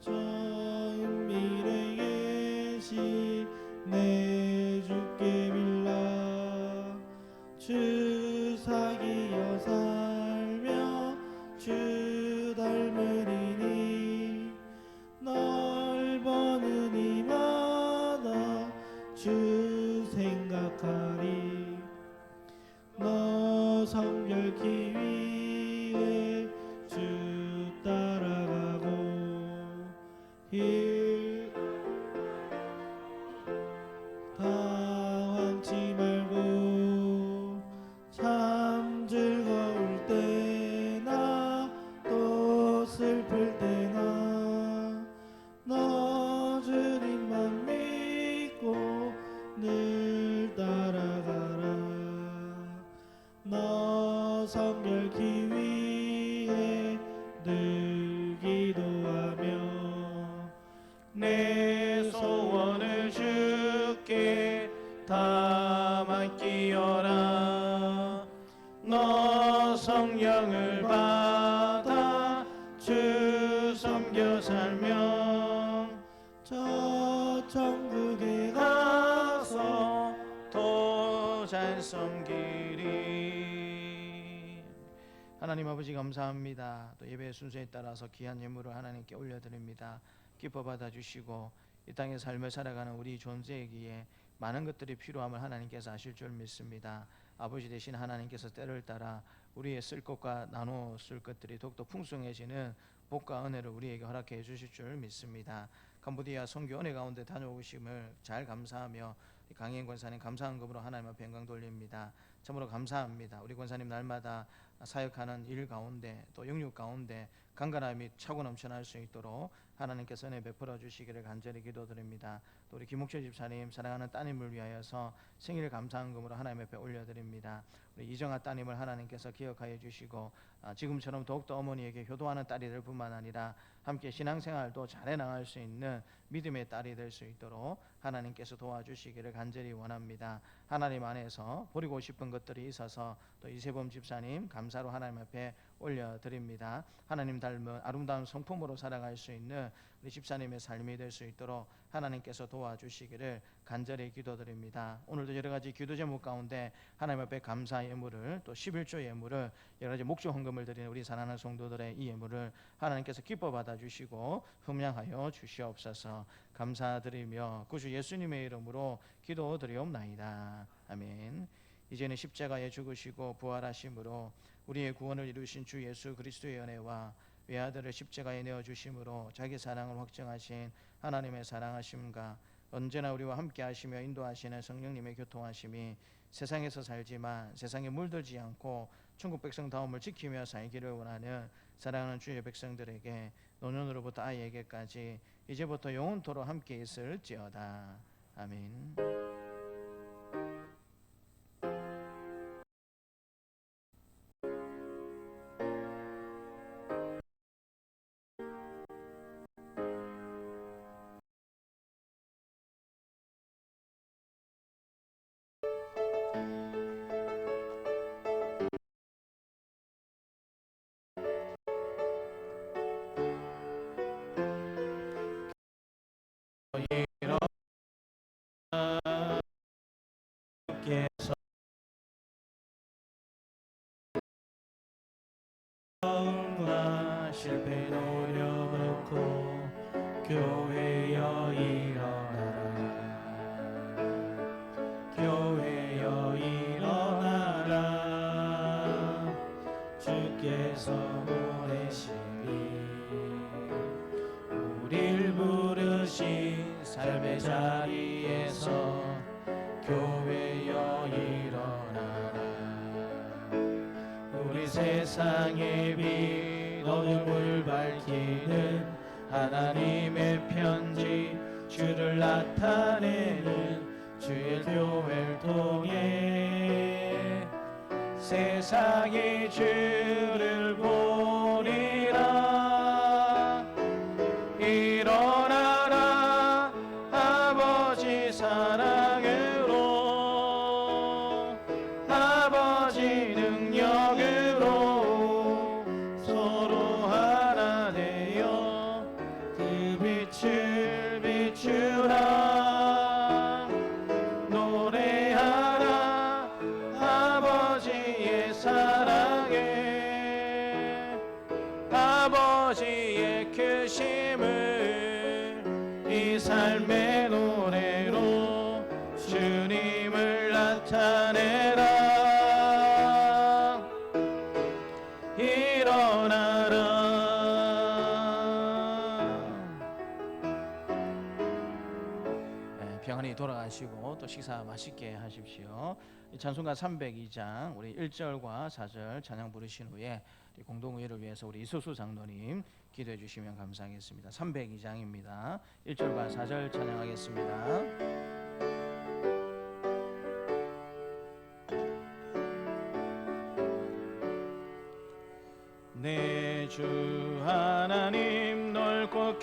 저 은밀에 계시 내 주께 빌라. 주 사귀어 살며 주 닮으리니 널 보는 이마다 주 생각하리. 너 성결기 위해 주 따라가고 당황치 말고 참 즐거울 때나 또 슬플 때나 너 주님만 믿고 늘 따라가라. 너 성결기 위해 늘 기도하며 내 소원을 주께 다 맡기어라. 너 성령을 받아 주 섬겨 살며 저 천국에 가서 더 잘 섬기리. 하나님 아버지 감사합니다. 또 예배의 순서에 따라서 귀한 예물을 하나님께 올려드립니다. 기뻐 받아주시고 이 땅의 삶을 살아가는 우리 존재이기에 많은 것들이 필요함을 하나님께서 아실 줄 믿습니다. 아버지 되신 하나님께서 때를 따라 우리의 쓸 것과 나누어 쓸 것들이 더욱더 풍성해지는 복과 은혜를 우리에게 허락해 주실 줄 믿습니다. 캄보디아 선교 은혜 가운데 다녀오심을 잘 감사하며 강희인 권사님 감사한 금으로 하나님 앞에 영광 돌립니다. 참으로 감사합니다. 우리 권사님 날마다 사역하는 일 가운데 또 영육 가운데 강건함이 차고 넘쳐날 수 있도록 하나님께서 은혜 베풀어 주시기를 간절히 기도드립니다. 또 우리 김옥철 집사님 사랑하는 따님을 위하여서 생일 감사한 금으로 하나님 앞에 올려드립니다. 우리 이정아 따님을 하나님께서 기억하여 주시고 지금처럼 더욱더 어머니에게 효도하는 딸이 될 뿐만 아니라 함께 신앙생활도 잘해 나갈 수 있는 믿음의 딸이 될 수 있도록 하나님께서 도와주시기를 간절히 원합니다. 하나님 안에서 버리고 싶은 것 것들이 있어서 또 이세범 집사님 감사로 하나님 앞에 올려드립니다. 하나님 닮은 아름다운 성품으로 살아갈 수 있는 우리 집사님의 삶이 될 수 있도록 하나님께서 도와주시기를 간절히 기도드립니다. 오늘도 여러 가지 기도 제목 가운데 하나님 앞에 감사 예물을 또 11조 예물을 여러 가지 목조 헌금을 드리는 우리 사랑하는 성도들의 이 예물을 하나님께서 기뻐 받아주시고 흠양하여 주시옵소서. 감사드리며 구주 예수님의 이름으로 기도드리옵나이다. 아멘. 이제는 십자가에 죽으시고 부활하심으로 우리의 구원을 이루신 주 예수 그리스도의 은혜와 외아들을 십자가에 내어주심으로 자기 사랑을 확증하신 하나님의 사랑하심과 언제나 우리와 함께 하시며 인도하시는 성령님의 교통하심이 세상에서 살지만 세상에 물들지 않고 천국 백성다움을 지키며 살기를 원하는 사랑하는 주의 백성들에게 노년으로부터 아이에게까지 이제부터 영원토록 함께 있을지어다. 아멘. 실패 노려놓고 교회여 일어나라. 교회여 일어나라. 주께서 보내시니 우릴 부르신 삶의 자리에서 교회여 일어나라. 우리 세상의 빛 어둠을 밝히는 하나님의 편지 주를 나타내는 주의 교회를 통해 세상이 주를 보리라. 일어나라 아버지 사랑으로 아버지 능력으로 비추라. 노래하라 아버지의 사랑에 아버지의 크심을 이 삶의 노래로 주님을 나타내라. 일어나라. 평안히 돌아가시고 또 식사 맛있게 하십시오. 찬송가 302장 우리 1절과 4절 찬양 부르신 후에 공동의회를 위해서 우리 이소수 장로님 기도해 주시면 감사하겠습니다. 302장입니다. 1절과 4절 찬양하겠습니다. 내 주 하나님 넓고